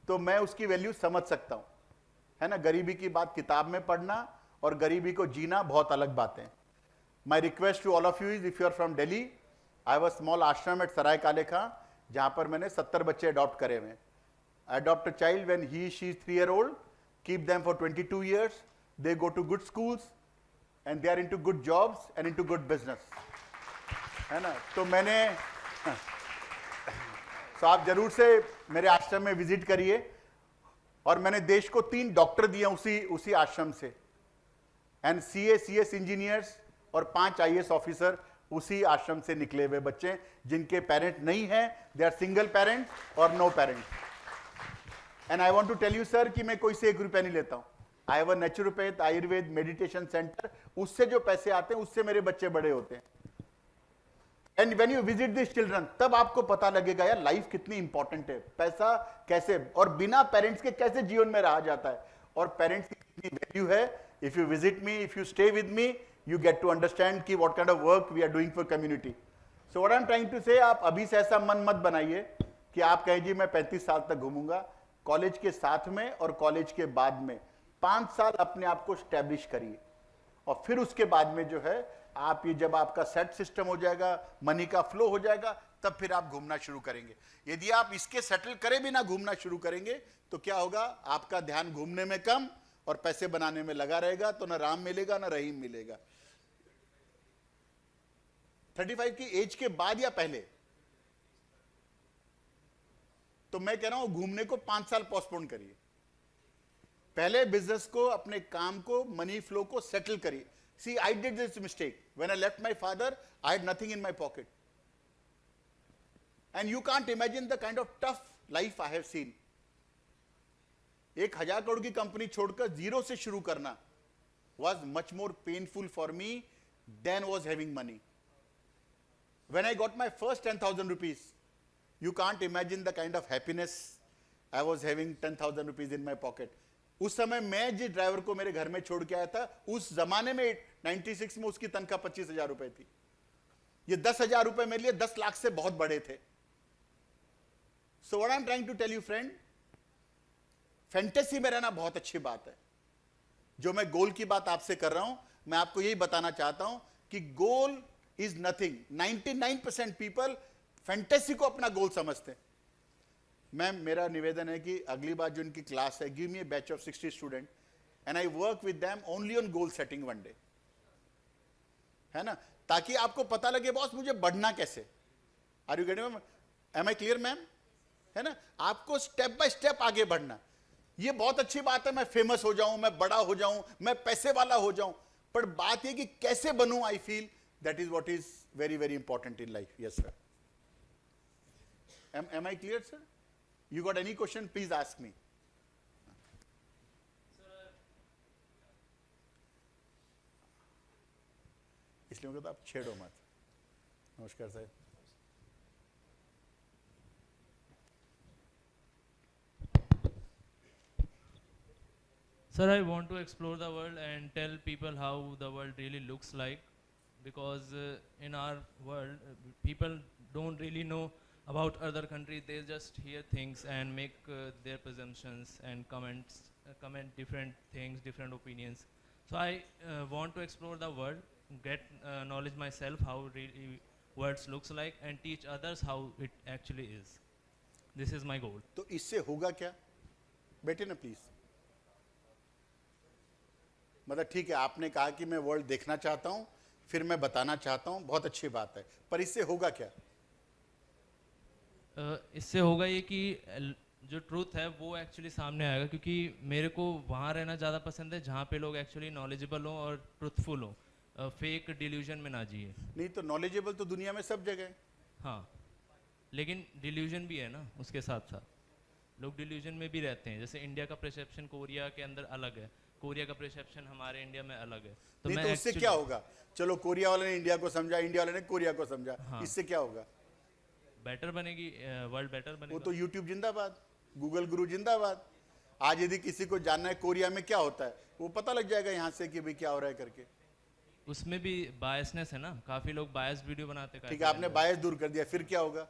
तो मैं उसकी वैल्यू समझ सकता हूं, है ना. गरीबी की बात किताब में पढ़ना और गरीबी को जीना बहुत अलग बातें हैं. My request to all of you is, if you are from Delhi, I have a small ashram at Sarai Kale Khan, जहां पर मैंने 70 बच्चे अडॉप्ट करे हुए. Adopt a child when she is 3 years old, keep them for 22 years, they go to good schools and they are into good jobs and into good business, है ना. तो मैंने तो आप जरूर से मेरे आश्रम में विजिट करिए. और मैंने देश को 3 डॉक्टर दिए उसी आश्रम से, एंड CS इंजीनियर्स और 5 IAS ऑफिसर उसी आश्रम से निकले हुए बच्चे, जिनके पेरेंट नहीं हैं, दे आर सिंगल पेरेंट और no parent. And I want to tell you sir कि मैं कोई से 1 रुपया नहीं लेता हूं. I have a naturopath, Ayurveda, meditation centre, उससे जो पैसे आते हैं उससे मेरे बच्चे बड़े होते हैं. And when you visit this children, तब आपको पता लगेगा यार लाइफ कितनी इंपॉर्टेंट है, पैसा कैसे और बिना पेरेंट्स के कैसे जीवन में रहा जाता है, और पेरेंट्स की कितनी वैल्यू है. If you visit me, if you stay with me, you get to understand कि what kind of work we are doing for community. So what I'm trying to say, आप अभी से ऐसा मन मत बनाइए कि आप कहें जी मैं 35 साल तक घूमूंगा. कॉलेज के साथ में और कॉलेज के बाद में 5 साल अपने आप को स्टैब्लिश करिए, और फिर उसके बाद में जो है आप, ये जब आपका सेट सिस्टम हो जाएगा, मनी का फ्लो हो जाएगा, तब फिर आप घूमना शुरू करेंगे. यदि आप इसके सेटल करे बिना घूमना शुरू करेंगे तो क्या होगा, आपका ध्यान घूमने में कम और पैसे बनाने में लगा रहेगा, तो ना राम मिलेगा ना रहीम मिलेगा. 35 की एज के बाद या पहले? तो मैं कह रहा हूं घूमने को 5 साल पोस्टपोन करिए, पहले बिजनेस को, अपने काम को, मनी फ्लो को सेटल करिए. See I did this mistake when I left my father, I had nothing in my pocket, and you can't imagine the kind of tough life I have seen. 1,000 crore की कंपनी छोड़कर जीरो से शुरू करना was much more painful for me than was having money. When I got my first 10,000 rupees, you can't imagine the kind of happiness I was having 10,000 rupees in my pocket. उस समय मैं जिस ड्राइवर को मेरे घर में छोड़ के आया था, उस जमाने में 96 में उसकी तनख्वाह 25,000 रुपए थी. ये 10,000 रुपए मेरे लिए 10 लाख से बहुत बड़े थे. So what I'm trying to tell you friend, fantasy में रहना बहुत अच्छी बात है. जो मैं गोल की बात आपसे कर रहा हूं, मैं आपको यही बताना चाहता हूं कि goal is nothing. 99% people fantasy को अपना गोल समझते हैं. मैम मेरा निवेदन है कि अगली बार जो इनकी क्लास है, give me A batch of 60 student and I work with them only on goal setting one day, है ना, ताकि आपको पता लगे बॉस मुझे बढ़ना कैसे. Are you getting? Am I clear ma'am? है ना, आपको स्टेप बाय स्टेप आगे बढ़ना. ये बहुत अच्छी बात है, मैं फेमस हो जाऊं, मैं बड़ा हो जाऊं, मैं पैसे वाला हो जाऊं, पर बात ये कि कैसे बनूं, I feel that is what is very very important in life. Yes sir. Am I clear sir? You got any question please ask me. इसलिए मैं कहता आप छेड़ो मत. नमस्कार sir. Sir, I want to explore the world and tell people how the world really looks like, because in our world, people don't really know about other countries. They just hear things and make their presumptions and comment different things, different opinions. So I want to explore the world, get knowledge myself how really world looks like, and teach others how it actually is. This is my goal. तो इससे होगा क्या? बैठे ना प्लीज. मतलब ठीक है, आपने कहा कि मैं वर्ल्ड देखना चाहता हूं, फिर मैं बताना चाहता हूं, बहुत अच्छी बात है, पर इससे होगा क्या? इससे होगा ये कि जो ट्रूथ है वो एक्चुअली सामने आएगा, क्योंकि मेरे को वहाँ रहना ज़्यादा पसंद है जहाँ पे लोग एक्चुअली नॉलेजेबल हो और ट्रूथफुल हो, फेक डिल्यूजन में ना जिए. नहीं तो नॉलेजेबल तो दुनिया में सब जगह है. हाँ, लेकिन डिल्यूजन भी है ना उसके साथ साथ. लोग डिल्यूजन में भी रहते हैं. जैसे इंडिया का परसेप्शन कोरिया के अंदर अलग है, कोरिया का परसेप्शन हमारे इंडिया में अलग है. तो नहीं तो उससे क्या होगा? चलो कोरिया वाले ने इंडिया को समझा, इंडिया वाले ने कोरिया को समझा, हाँ. इससे क्या होगा? बेटर बनेगी, वर्ल्ड बेटर बनेगा. वो तो यूट्यूब जिंदाबाद, गूगल गुरु जिंदाबाद. आज यदि किसी को जानना है कोरिया में क्या होता है, वो पता लग जाएगा यहाँ से कि भाई क्या हो रहा है करके. उसमें भी बायसनेस है ना, काफी लोग बायस वीडियो बनाते हैं. ठीक है, आपने बायस दूर कर दिया, फिर क्या होगा?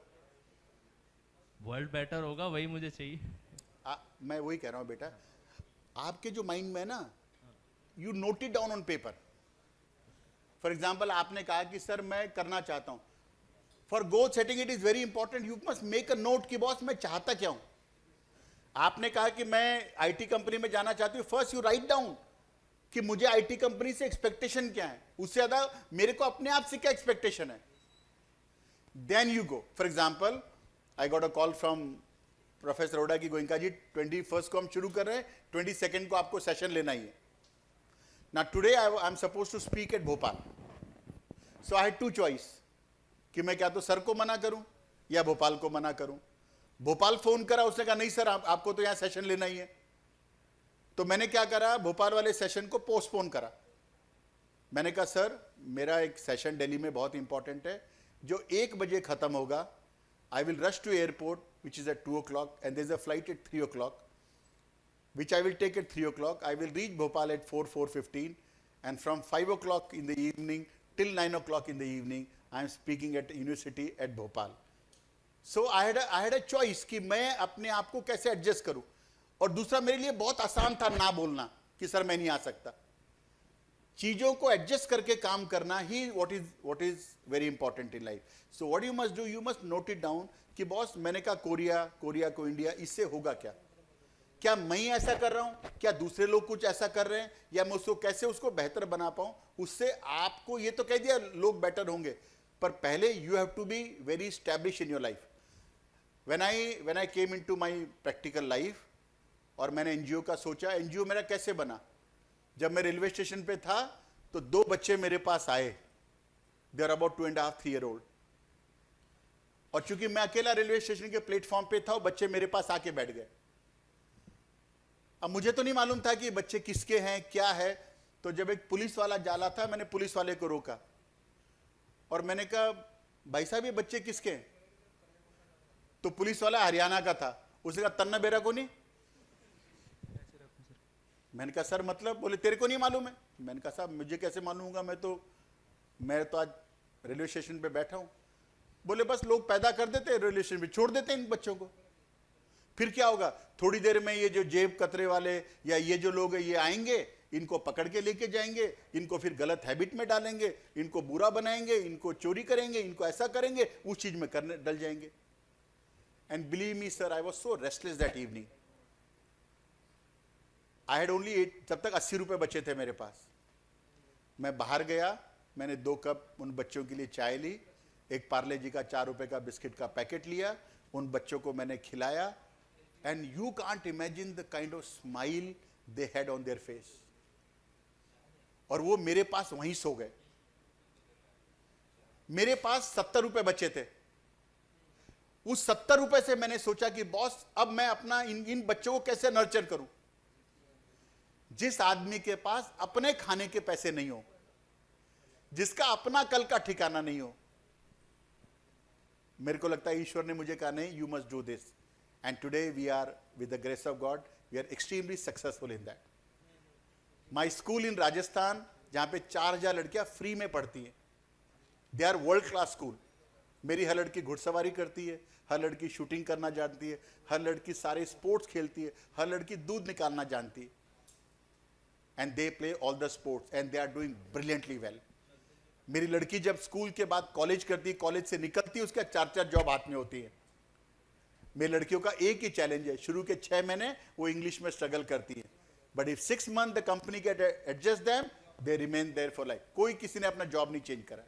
वर्ल्ड बेटर होगा, वही मुझे चाहिए. मैं वही कह रहा हूँ बेटा, आपके जो माइंड में है ना, you note it down on paper. For example आपने कहा कि सर मैं करना चाहता हूं. For goal setting it is very important, you must make a note कि बॉस मैं चाहता क्या हूं. आपने कहा कि मैं आईटी कंपनी में जाना चाहती हूं. फर्स्ट यू राइट डाउन कि मुझे आईटी कंपनी से एक्सपेक्टेशन क्या है, उससे ज्यादा मेरे को अपने आप से क्या एक्सपेक्टेशन है. Then you go. For example I got a call from professor Arora की गोयनका जी 21 को हम शुरू कर रहे हैं, 22 को आपको सेशन लेना ही है. Now today I am supposed to speak at Bhopal. So I had two choice कि मैं क्या तो सर को मना करूं या भोपाल को मना करूं. भोपाल फोन करा, उसने कहा नहीं सर आपको तो यहाँ सेशन लेना ही है. तो मैंने क्या करा, भोपाल वाले सेशन को पोस्टपोन करा. मैंने कहा सर मेरा एक सेशन दिल्ली में बहुत इंपॉर्टेंट है जो 1 बजे खत्म होगा. I will rush to airport which is at 2 o'clock and there is a flight at 3 o'clock. Which I will take at 3 o'clock. I will reach Bhopal at 4:15 and from 5 o'clock in the evening till 9 o'clock in the evening I am speaking at university at Bhopal. So I had a choice कि मैं अपने आप को कैसे एडजस्ट करूं. और दूसरा मेरे लिए बहुत आसान था ना बोलना कि सर मैं नहीं आ सकता. चीजों को एडजस्ट करके काम करना ही what is very important in life. So what you must do, you must note it down कि बॉस मैंने कहा कोरिया को इंडिया, इससे होगा क्या? क्या मैं ही ऐसा कर रहा हूं, क्या दूसरे लोग कुछ ऐसा कर रहे हैं, या मैं उसको कैसे उसको बेहतर बना पाऊं. उससे आपको ये तो कह दिया लोग बेटर होंगे, पर पहले you have to be very establish in your life. when I came into my practical life और मैंने एनजीओ का सोचा, एनजीओ मेरा कैसे बना? जब मैं रेलवे स्टेशन पे था तो 2 बच्चे मेरे पास आए, they are about 2.5-3 year old, और चूंकि मैं अकेला रेलवे स्टेशन के प्लेटफॉर्म पे था, बच्चे मेरे पास आके बैठ गए। अब मुझे तो नहीं मालूम था कि बच्चे किसके हैं, क्या है। तो जब एक पुलिस वाला जाला था, मैंने पुलिस वाले को रोका और मैंने कहा, भाई साहब ये बच्चे किसके हैं? तो पुलिस वाला हरियाणा का था, उसने कहा तन्ना बेरा को नहीं। मैंने कहा सर मतलब? बोले तेरे को नहीं मालूम है। मैंने कहा साहब मुझे कैसे मालूम होगा, मैं तो आज रेलवे स्टेशन पे बैठा हूं। बोले बस लोग पैदा कर देते हैं, रेलवे स्टेशन पे छोड़ देते हैं इन बच्चों को, फिर क्या होगा? थोड़ी देर में ये जो जेब कतरे वाले या ये जो लोग हैं ये आएंगे, इनको पकड़ के लेके जाएंगे, इनको फिर गलत हैबिट में डालेंगे, इनको बुरा बनाएंगे, इनको चोरी करेंगे, इनको ऐसा करेंगे, उस चीज में करने डल जाएंगे। And believe me sir, I was so restless that evening. I had only 8, तब तक 80 रुपए बचे थे मेरे पास। मैं बाहर गया, मैंने 2 कप उन बच्चों के लिए चाय ली, एक पार्ले जी का 4 रुपए का बिस्किट का पैकेट लिया, उन बच्चों को मैंने खिलाया, and you can't imagine the kind of smile they had on their face. और वो मेरे पास वहीं सो गए। मेरे पास 70 रुपए बचे थे। उस 70 रुपए से मैंने सोचा कि बॉस अब मैं अपना इन बच्चों को कैसे नर्चर करूं। जिस आदमी के पास अपने खाने के पैसे नहीं हो, जिसका अपना कल का ठिकाना नहीं हो, मेरे को लगता है ईश्वर ने मुझे कहा नहीं, you must do this, and today we are with the grace of God we are extremely successful in that. My school in Rajasthan, जहां पे 4000 लड़कियां फ्री में पढ़ती हैं, they are world class school. मेरी हर लड़की घुड़सवारी करती है, हर लड़की शूटिंग करना जानती है, हर लड़की सारे स्पोर्ट्स खेलती है, हर लड़की दूध निकालना जानती है, and they play all the sports and they are doing brilliantly well. मेरी लड़की जब स्कूल के बाद कॉलेज करती है, कॉलेज से निकलती है, उसका 4-4 जॉब हाथ में होती है। मेरी लड़कियों का एक ही चैलेंज है, शुरू के 6 महीने वो इंग्लिश में स्ट्रगल करती है, but if 6 months the company get adjust them, they remain there for life. कोई किसी ने अपना जॉब नहीं चेंज करा।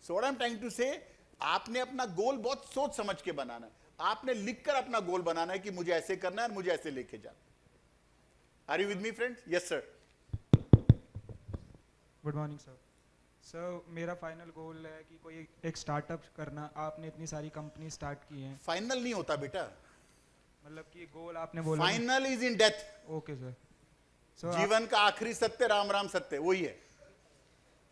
So what I am trying to say, आपने अपना गोल बहुत सोच समझ के बनाना है। आपने लिखकर अपना गोल बनाना है कि मुझे ऐसे करना है और मुझे ऐसे लेके जाना। Are you with me friends? Yes sir. Good morning sir. Sir मेरा फाइनल गोल है कि कोई एक स्टार्टअप करना। आपने इतनी सारी कंपनी स्टार्ट की हैं। फाइनल नहीं होता बेटा, मतलब कि गोल आपने बोला final is in death. Okay sir. जीवन का आखिरी सत्य राम राम सत्य, वही है।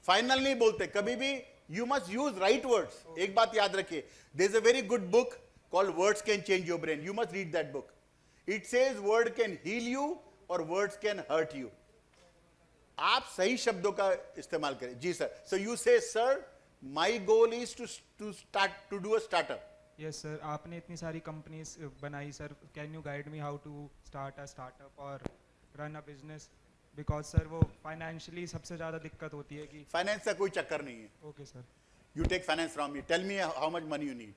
फाइनल नहीं बोलते कभी भी। You must use right words. एक बात याद रखिए, there is a very good book called words can change your brain. You must read that book. It says word can heal you और वर्ड्स कैन हर्ट यू। आप सही शब्दों का इस्तेमाल करें। जी sir. So you say sir my goal is to do a startup. Yes sir. आपने इतनी सारी कंपनीज बनाई sir, can you guide me how to start a startup और run a business? Because sir वो फाइनेंशियली सबसे ज़्यादा दिक्कत होती है कि फाइनेंस का कोई चक्कर नहीं है। Okay sir. You take finance from me, tell me how much money you need.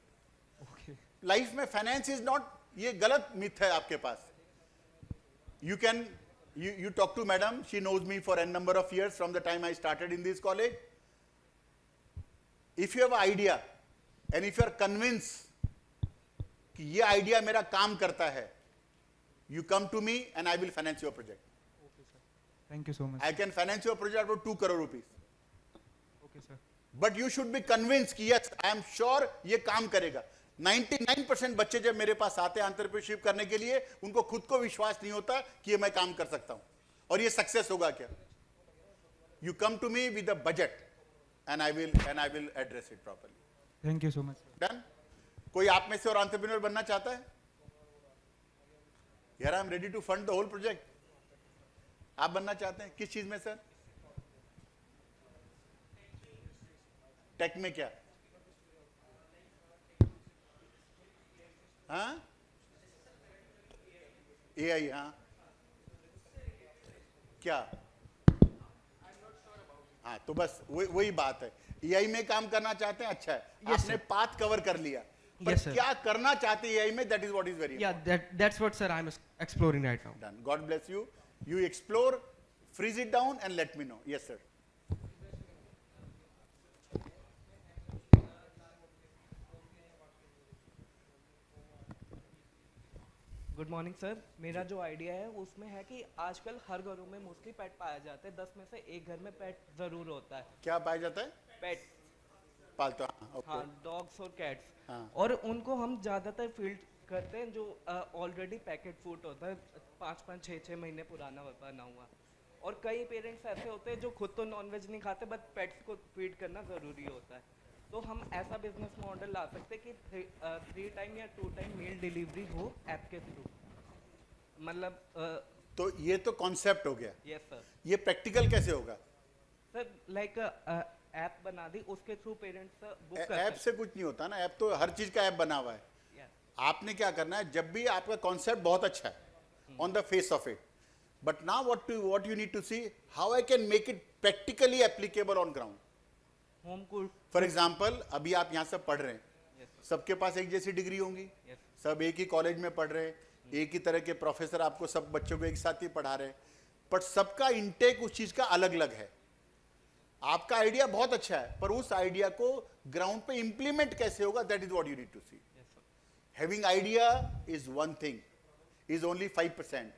Okay. Life में फाइनेंस इज नॉट, ये गलत मिथ है आपके पास। You can you talk to madam, she knows me for n number of years from the time I started in this college. If you have an idea and if you are convinced कि ये idea मेरा काम करता है, you come to me and I will finance your project. Okay sir. Thank you so much. I can finance your project for 2 crore rupees. Okay sir. But you should be convinced कि yes, I am sure ये काम करेगा। 99% बच्चे जब मेरे पास आते हैं एंटरप्रेन्योरशिप करने के लिए, उनको खुद को विश्वास नहीं होता कि ये मैं काम कर सकता हूं और ये सक्सेस होगा क्या। You come to me with a budget and I will address it properly. Thank you so much. Done. कोई आप में से और एंटरप्रेन्योर बनना चाहता है? यार I am ready to fund the whole project. आप बनना चाहते हैं? किस चीज में सर? टेक में क्या? हाँ, AI। हाँ, क्या? हाँ, तो बस वही बात है। AI में काम करना चाहते हैं, अच्छा है। Yes, आपने sir. पाथ कवर कर लिया, पर Yes, sir. क्या करना चाहते हैं AI में, that is what is very Yeah, important. that's what, sir, I'm exploring right now. Done. God bless you. You explore, freeze it down and let me know. Yes, sir. Good morning sir. मेरा जो आइडिया है उसमें है कि आजकल हर घरों में मोस्टली पेट पाया जाता है, 10 में से एक घर में पेट ज़रूर होता है। क्या पाया जाता है? पेट पालतू, हाँ, ओके। हाँ, डॉग्स और कैट्स। हाँ। और उनको हम ज़्यादातर फील्ड करते हैं जो ऑलरेडी पैकेट फूड होता है, 5-5, 6-6 महीने पुराना बना हुआ। और कई पेरेंट्स ऐसे होते हैं जो खुद तो नॉनवेज नहीं खाते बट पेट्स को फीड करना ज़रूरी होता है। तो हम ऐसा बिजनेस मॉडल ला सकते हैं कि 3 टाइम या 2 टाइम मील डिलीवरी हो ऐप के थ्रू। मतलब तो ये तो कॉन्सेप्ट हो गया। Yes sir. ये प्रैक्टिकल कैसे होगा? सर लाइक ऐप बना दी, उसके थ्रू पेरेंट्स बुक करते ऐप से कुछ नहीं होता ना, ऐप तो हर चीज का ऐप बना हुआ है। आपने क्या करना है, जब भी आपका कॉन्सेप्ट बहुत अच्छा है on the face of it, but now what you need to see how I can make it practically applicable on ground. Home cook for example, अभी आप यहाँ सब पढ़ रहे हैं, सबके पास एक जैसी डिग्री होंगी, सब एक ही कॉलेज में पढ़ रहे हैं, एक ही तरह के प्रोफेसर आपको सब बच्चों को एक साथ ही पढ़ा रहे हैं, बट सबका इंटेक उस चीज का अलग अलग है। आपका आइडिया बहुत अच्छा है, पर उस आइडिया को ग्राउंड पे इंप्लीमेंट कैसे होगा, that is what you need to see. Having idea is one thing, is only 5%,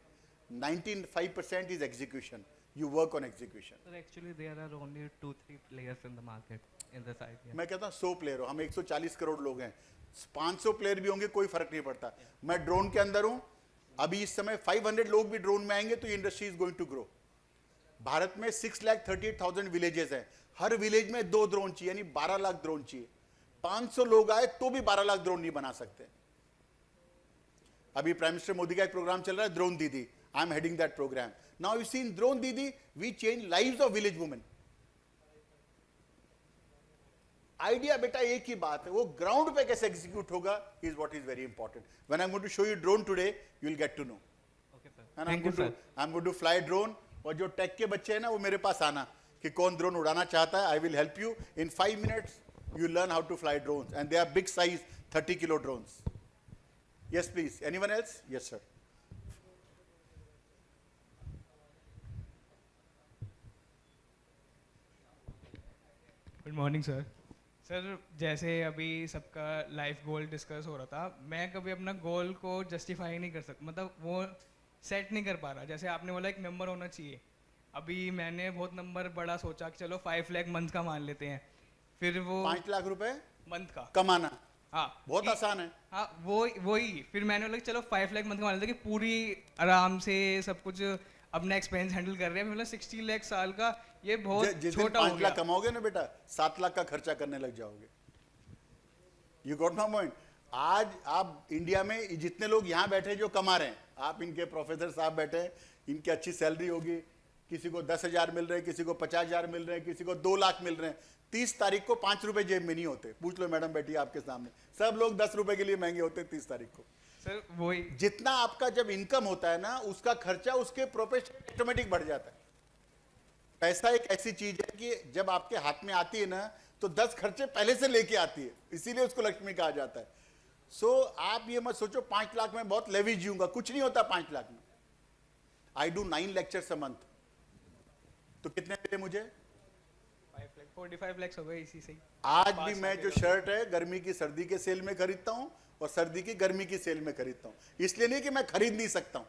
95% इज execution. You work on execution. Sir, actually there are only 2-3 players in the market in this idea. मैं कहता हूँ 100 प्लेयर हो, हम 140 करोड़ लोग हैं, 500 प्लेयर भी होंगे, कोई फर्क नहीं पड़ता। मैं ड्रोन के अंदर हूँ, अभी इस समय 500 लोग भी ड्रोन में आएंगे तो ये industry is going to grow. Bharat में 6,38,000 विलेजेस हैं, हर विलेज में 2 ड्रोन चाहिए, यानी 12 लाख ड्रोन चाहिए। 500 लोग आए तो भी 12 लाख ड्रोन नहीं बना सकते। अभी प्राइम मिनिस्टर मोदी का एक प्रोग्राम चल रहा है, ड्रोन दीदी। I am heading that program. Now you see in Drone Didi, we change lives of village women. Idea बेटा एक ही बात है, वो ground पे कैसे execute होगा is what is very important. When I'm going to show you drone today, you will get to know. Okay sir. And Thank you sir. I'm going to fly drone, और जो टेक के बच्चे हैं ना वो मेरे पास आना कि कौन ड्रोन उड़ाना चाहता है, I will help you. In 5 minutes you learn how to fly drones, and they are big size 30 kilo drones. Yes please. Anyone else? Yes sir. Good morning sir. Sir जैसे अभी सबका लाइफ गोल डिस्कस हो रहा था, मैं कभी अपना गोल को जस्टिफाई नहीं कर सकता, मतलब वो सेट नहीं कर पा रहा। जैसे आपने बोला एक नंबर होना चाहिए, अभी मैंने बहुत नंबर बड़ा सोचा कि चलो 5 लाख मंथ का मान लेते हैं, फिर वो 5 लाख रुपए मंथ का कमाना, हाँ बहुत आसान है। हाँ वही फिर मैंने बोला कि चलो 5 लाख मंथ का मान लेते हैं कि पूरी आराम से सब कुछ अपना एक्सपेंस हैंडल कर रहे हैं। मतलब 60 लाख साल का ये बहुत छोटा हो 5 लाख कमाओगे ना बेटा, 7 लाख का खर्चा करने लग जाओगे। You got my point. आज आप इंडिया में जितने लोग यहाँ बैठे जो कमा रहे हैं, आप इनके प्रोफेसर साहब बैठे हैं, इनकी अच्छी सैलरी होगी, किसी को 10,000 मिल रहे हैं, किसी को 50,000 मिल रहे हैं, किसी को 2 लाख मिल रहे हैं। 30 तारीख को 5 रुपए जेब में नहीं होते। पूछ लो मैडम बैठी आपके सामने, सब लोग 10 रुपए के लिए महंगे होते हैं 30 तारीख को। सर वही जितना आपका जब इनकम होता है ना, उसका खर्चा उसके प्रोफेशन ऑटोमेटिक बढ़ जाता है। पैसा एक ऐसी चीज है कि जब आपके हाथ में आती है ना तो 10 खर्चे पहले से लेके आती है, इसीलिए उसको लक्ष्मी कहा जाता है। सो आप ये मत सोचो 5 लाख में बहुत लेवी जीऊंगा, कुछ नहीं होता 5 लाख में। I do 9 lectures a month, तो कितने मिले मुझे? 45 लाख हो गए इसी से। आज भी मैं जो शर्ट है गर्मी की सर्दी के सेल में खरीदता हूं और सर्दी की गर्मी की सेल में खरीदता हूं। इसलिए नहीं कि मैं खरीद नहीं सकता हूं,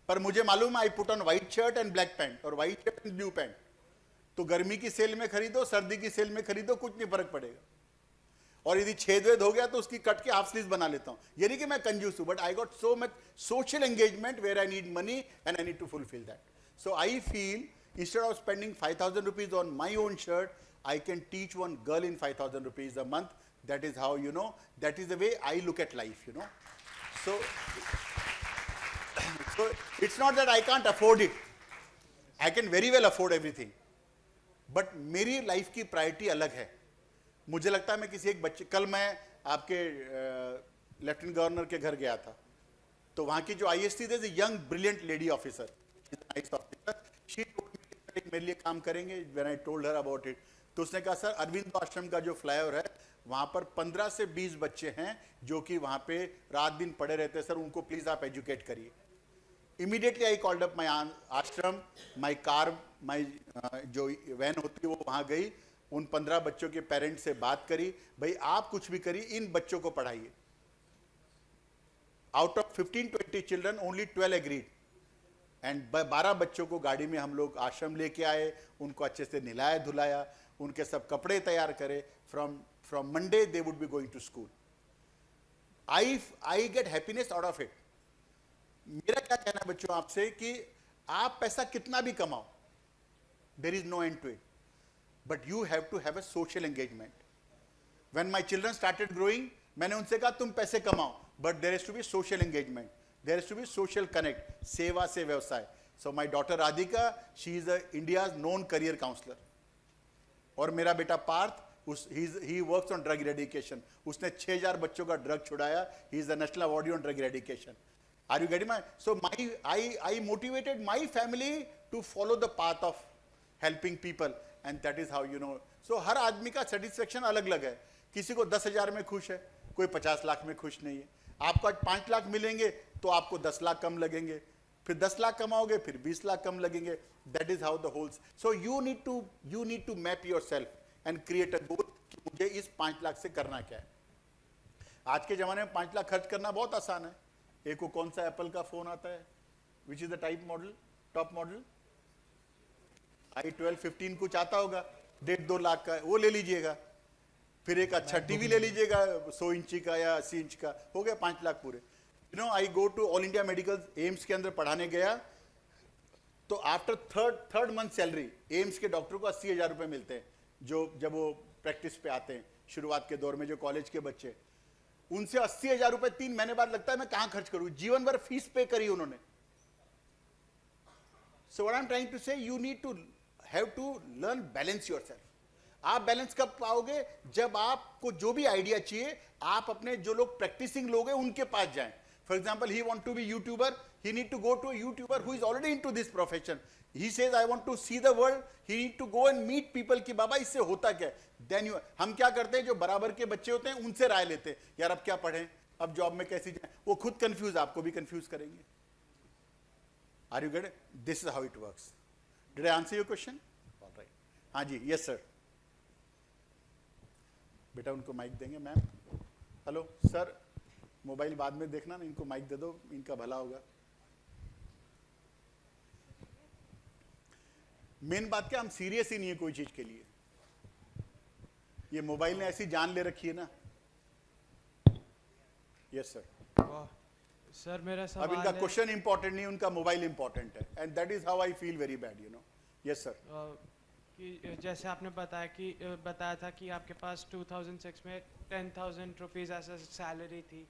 पर मुझे मालूम है I put on white shirt and black pant और white shirt and blue pant. तो गर्मी की सेल में खरीदो, सर्दी की सेल में खरीदो, कुछ नहीं फर्क पड़ेगा। और यदि छेद वेद हो गया तो उसकी कट के हाफ स्लीव बना लेता हूं। ये नहीं कि मैं कंजूस हूं, but I got so much social engagement where I need money and I need to fulfil that. So I feel instead of spending 5,000 rupees on my own shirt, I can teach one girl in 5,000 rupees a month. That is how, you know, that is the way I look at life, you know. So it's not that I can't afford it. I can very well afford everything. But मेरी लाइफ की प्रायोरिटी अलग है। मुझे लगता है मैं किसी एक बच्चे, कल मैं आपके लेफ्टिनेंट गवर्नर के घर गया था, तो वहाँ की जो IST थी, young brilliant lady officer, she मेरे लिए काम करेंगे। When I told her about it, तो उसने कहा सर अरविंद आश्रम का जो फ्लाईओवर है वहां पर 15 से 20 बच्चे हैं जो कि वहां पे रात दिन पड़े रहते हैं, सर उनको प्लीज आप एजुकेट करिए। Immediately I called up my आश्रम, माई कार, माई जो वैन होती है वो वहां गई, उन 15 बच्चों के पेरेंट्स से बात करी, भाई आप कुछ भी करिए इन बच्चों को पढ़ाइए। Out of 15-20 children only 12 agreed, and 12 बच्चों को गाड़ी में हम लोग आश्रम लेके आए, उनको अच्छे से नहलाया धुलाया, उनके सब कपड़े तैयार करे. From Monday they would be going to school. I get happiness out of it. मेरा क्या कहना है बच्चों आपसे कि आप पैसा कितना भी कमाओ, there is no end to it, but you have to have a social engagement. When my children started growing, मैंने उनसे कहा तुम पैसे कमाओ, but there is to be social engagement, there is to be social connect. सेवा से व्यवसाय. So my daughter Radhika, she is India's known career counsellor. और मेरा बेटा Partha, he works on drug eradication. उसने 6000 बच्चों का ड्रग छुड़ाया. He is the national awardee on drug eradication. Are you getting my? So I motivated my family to follow the path of helping people, and that is how you know. So हर आदमी का satisfaction अलग अलग है. किसी को 10,000 में खुश है, कोई 50 लाख में खुश नहीं है. आपको आज 5 लाख मिलेंगे तो आपको 10 लाख कम लगेंगे, फिर 10 लाख कमाओगे फिर 20 लाख कम लगेंगे. That is how the whole. So you need to map yourself and create a goal कि मुझे इस 5 लाख से करना क्या है. आज के ज़माने में 5 लाख खर्च करना बहुत आसान है. एक को कौन सा एप्पल का फ़ोन आता है, which is the type model, top model i12 15 कुछ आता होगा, 1.5-2 लाख का, वो ले लीजिएगा. फिर एक अच्छा टीवी ले लीजिएगा 100 इंची का या 80 इंच का, हो गया 5 लाख पूरे. You know, I go to all India medical AIIMS के अंदर पढ़ाने गया, तो after third month salary AIIMS के डॉक्टर को 80,000 रुपये मिलते हैं, जब वो प्रैक्टिस पे आते हैं शुरुआत के दौर में. जो कॉलेज के बच्चे, उनसे 80,000 रुपये 3 महीने बाद लगता है मैं कहां खर्च करूं. जीवन भर फीस पे करी उन्होंने. So what I am trying to say, you need to have to learn balance yourself. आप बैलेंस कब पाओगे, जब आपको जो भी आइडिया चाहिए आप अपने जो लोग प्रैक्टिसिंग लोग हैं उनके पास जाएं. For example, he want to be YouTuber, he need to go to a YouTuber who is already into this profession. He says I want to see the world. He need to go and meet people कि बाबा इससे होता क्या है. Then you, हम क्या करते हैं, जो बराबर के बच्चे होते हैं उनसे राय लेते हैं, यार अब क्या पढ़ें, अब जॉब में कैसी जाए. वो खुद कंफ्यूज, आपको भी कंफ्यूज करेंगे. Are you getting? This is how it works. Did I answer your question? All right. हाँ जी, yes sir. बेटा उनको माइक देंगे मैम. हेलो सर, मोबाइल बाद में देखना ना, इनको माइक दे दो, इनका भला होगा. मेन बात क्या, हम सीरियस ही नहीं है कोई चीज के लिए. ये मोबाइल ने ऐसी जान ले रखी है ना. Yes sir. सर मेरा सवाल, अब इनका क्वेश्चन इंपॉर्टेंट नहीं, उनका मोबाइल इंपॉर्टेंट है, and that is how I feel very bad, you know. Yes sir. कि जैसे आपने बताया था कि आपके पास 2006 में 10,000 रुपीज़ ऐसा सैलरी थी,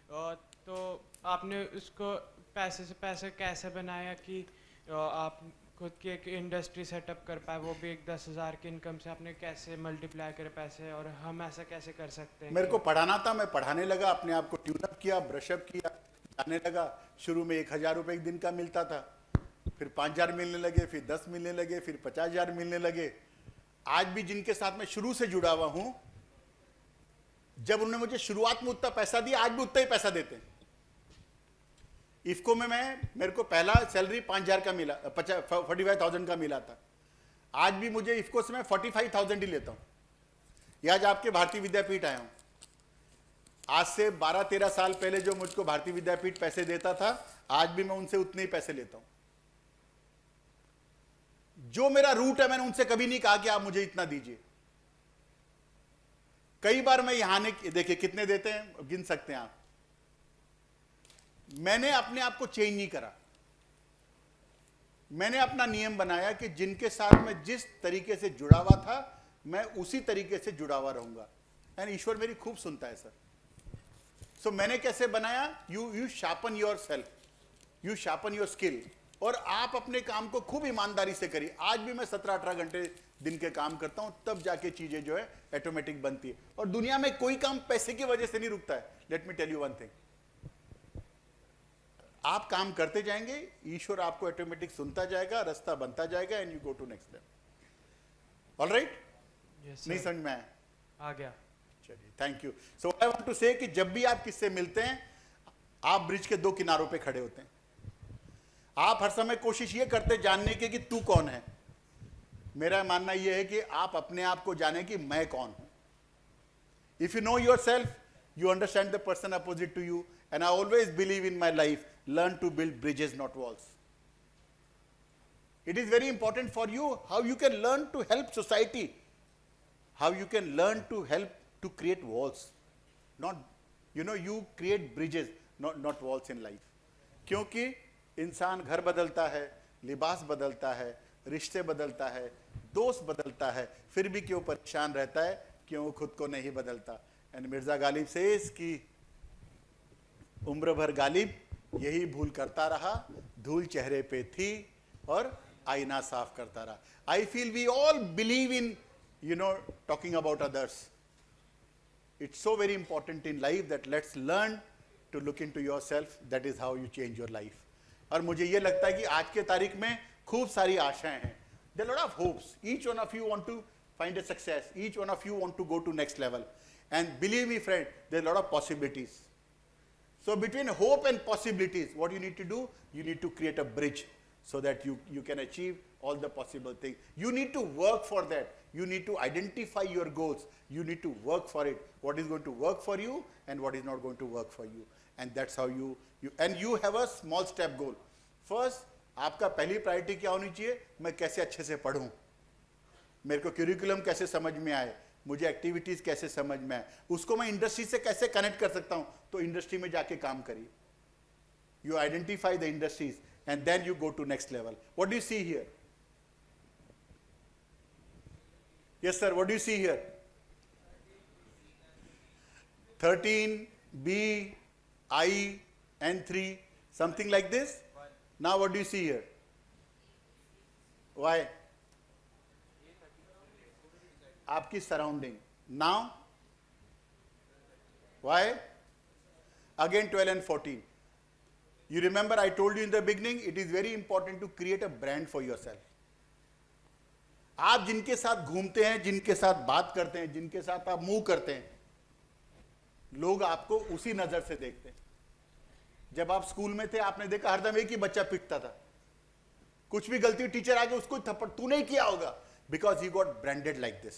तो आपने उसको पैसे से पैसे कैसे बनाया कि आप खुद की एक इंडस्ट्री सेटअप कर पाए, वो भी एक 10,000 की इनकम से आपने कैसे मल्टीप्लाई करे पैसे, और हम ऐसा कैसे कर सकते हैं? मेरे को पढ़ाना था, मैं पढ़ाने लगा, अपने आप को ट्यूनअप किया, ब्रशअप किया, जाने लगा. शुरू में 1,000 रुपये एक दिन का मिलता था, फिर 5,000 मिलने लगे, फिर 10 मिलने लगे, फिर 50,000 मिलने लगे. आज भी जिनके साथ मैं शुरू से जुड़ा हुआ हूं, जब उन्होंने मुझे शुरुआत में उतना पैसा दिया, आज भी उतना ही पैसा देते हैं. इफ्को में मेरे को पहला सैलरी 5,000 का मिला, 45,000 का मिला था. आज भी मुझे इफ्को से मैं 45,000 ही लेता हूं. ये आज आपके भारतीय विद्यापीठ आया हूं. आज से 12-13 साल पहले जो मुझको भारतीय विद्यापीठ पैसे देता था, आज भी मैं उनसे उतने ही पैसे लेता हूं. जो मेरा रूट है, मैंने उनसे कभी नहीं कहा कि आप मुझे इतना दीजिए. कई बार मैं यहां ने, देखिए कितने देते हैं, गिन सकते हैं आप. मैंने अपने आप को चेंज नहीं करा. मैंने अपना नियम बनाया कि जिनके साथ मैं जिस तरीके से जुड़ा हुआ था, मैं उसी तरीके से जुड़ा हुआ रहूंगा. एंड ईश्वर मेरी खूब सुनता है सर. सो मैंने कैसे बनाया, you sharpen your self, you sharpen your skill, और आप अपने काम को खूब ईमानदारी से करिए. आज भी मैं 17-18 घंटे दिन के काम करता हूं, तब जाके चीजें जो है ऑटोमेटिक बनती है. और दुनिया में कोई काम पैसे की वजह से नहीं रुकता है. Let me tell you one thing, आप काम करते जाएंगे, ईश्वर आपको ऑटोमेटिक सुनता जाएगा, रास्ता बनता जाएगा, and you go to next level. Alright? नहीं समझ में आया? आ गया. चलिए, thank you. So I want to say कि जब भी आप किससे मिलते हैं, आप ब्रिज के 2 किनारों पे खड़े होते हैं. आप हर समय कोशिश ये करते जानने की कि तू कौन है. मेरा मानना यह है कि आप अपने आप को जाने कि मैं कौन हूं. If you know your self, you understand the person opposite to you, And I always believe in my life, learn to build bridges, not walls. It is very important for you how you can learn to help society, how you can learn to help to create walls. Not, you create bridges, not walls in life. क्योंकि इंसान घर बदलता है, लिबास बदलता है, रिश्ते बदलता है, दोस्त बदलता है, फिर भी क्यों परेशान रहता है, क्यों खुद को नहीं बदलता. एंड मिर्जा गालिब सेज कि उम्र भर गालिब यही भूल करता रहा, धूल चेहरे पे थी और आईना साफ करता रहा. I feel we all believe in talking about others. It's so very important in life that let's learn to look into yourself. That is how you change your life. और मुझे ये लगता है कि आज के तारीख में खूब सारी आशाएं हैं. There are a lot of hopes. Each one of you want to find a success. Each one of you want to go to next level. And believe me, friend, there are a lot of possibilities. So between hope and possibilities, what you need to do, you need to create a bridge so that you can achieve all the possible things. You need to work for that. You need to identify your goals. You need to work for it. What is going to work for you and what is not going to work for you. And that's how you have a small step goal. First, आपका पहली प्रायोरिटी क्या होनी चाहिए? मैं कैसे अच्छे से पढूं, मेरे को करिकुलम कैसे समझ में आए, मुझे एक्टिविटीज कैसे समझ में आए, उसको मैं इंडस्ट्री से कैसे कनेक्ट कर सकता हूं. तो इंडस्ट्री में जाके काम करिए. You identify the industries and then you go to next level. What do you see here? Yes, sir. What do you see here? 13, B, I, N3, something like this. Now what do you see here? Why? आपकी surrounding. Now? Why? Again 12 and 14. You remember I told you in the beginning, it is very important to create a brand for yourself. आप जिनके साथ घूमते हैं, जिनके साथ बात करते हैं, जिनके साथ आप मूव करते हैं, लोग आपको उसी नजर से देखते हैं. जब आप स्कूल में थे आपने देखा हरदम एक ही बच्चा पिटता था. कुछ भी गलती टीचर आके उसको थप्पड़ तू नहीं किया होगा, because he got branded like this.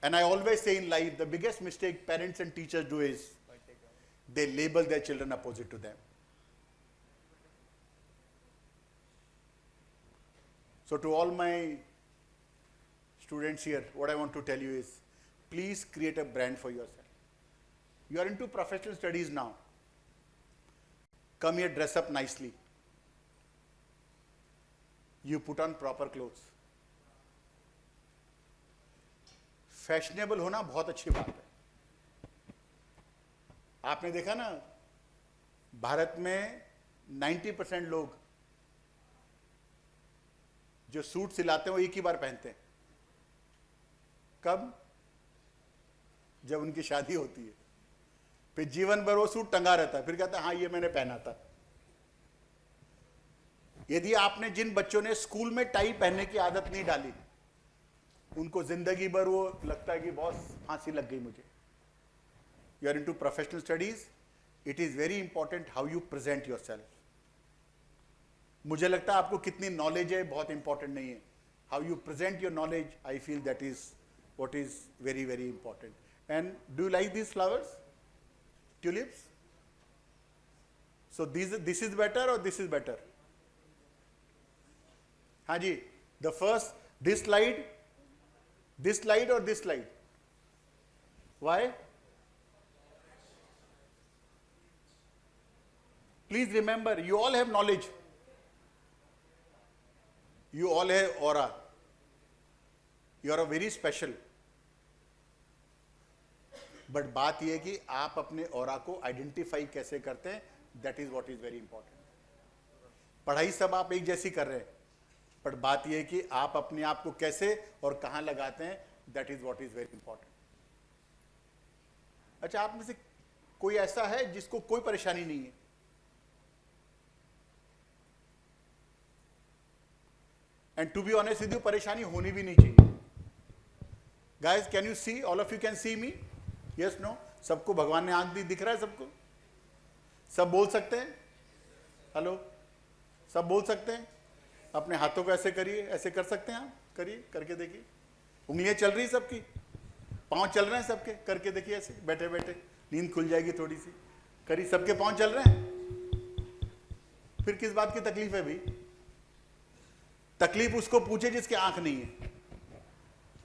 And I always say in life the biggest mistake parents and teachers do is they label their children opposite to them. So to all my students here, what I want to tell you is, please create a brand for yourself. You are into professional studies now. Come here, dress up nicely. You put on proper clothes. Fashionable होना बहुत अच्छी बात है. आपने देखा ना, भारत में 90% लोग जो सूट सिलाते हैं वो एक ही बार पहनते हैं. कब? जब उनकी शादी होती है. फिर जीवन भर वो सूट टंगा रहता है, फिर कहता है हाँ ये मैंने पहना था. यदि आपने जिन बच्चों ने स्कूल में टाई पहनने की आदत नहीं डाली, उनको जिंदगी भर वो लगता है कि बहुत फांसी लग गई मुझे. You are into professional studies, it is very important how you present yourself. मुझे लगता है आपको कितनी नॉलेज है बहुत इंपॉर्टेंट नहीं है. How you present your knowledge, I feel that is what is very, very important. And do you like these flowers? Tulips? So this is better or this is better? हाँ जी, the first, this slide or this slide? Why? Please remember, you all have knowledge. You all have aura. You are a very special. But बात यह है कि आप अपने ऑरा को आइडेंटिफाई कैसे करते हैं, that is what is very important. पढ़ाई सब आप एक जैसी कर रहे हैं, पर बात यह है कि आप अपने आप को कैसे और कहाँ लगाते हैं, that is what is very important. अच्छा, आप में से कोई ऐसा है जिसको कोई परेशानी नहीं है? And to be honest with you, परेशानी होनी भी नहीं चाहिए. Guys, can you see? All of you can see me? Yes, no? सबको भगवान ने आंख दी, दिख रहा है सबको? सब बोल सकते हैं? हेलो? सब बोल सकते हैं? अपने हाथों को ऐसे करिए, ऐसे कर सकते हैं आप? करिए, करके देखिए. उंगलियां चल रही सबकी, पांव चल रहे हैं सबके, करके देखिए ऐसे बैठे बैठे, नींद खुल जाएगी थोड़ी सी. करीब सबके पांव चल रहे हैं, फिर किस बात की तकलीफ है भाई? तकलीफ उसको पूछे जिसके आंख नहीं है,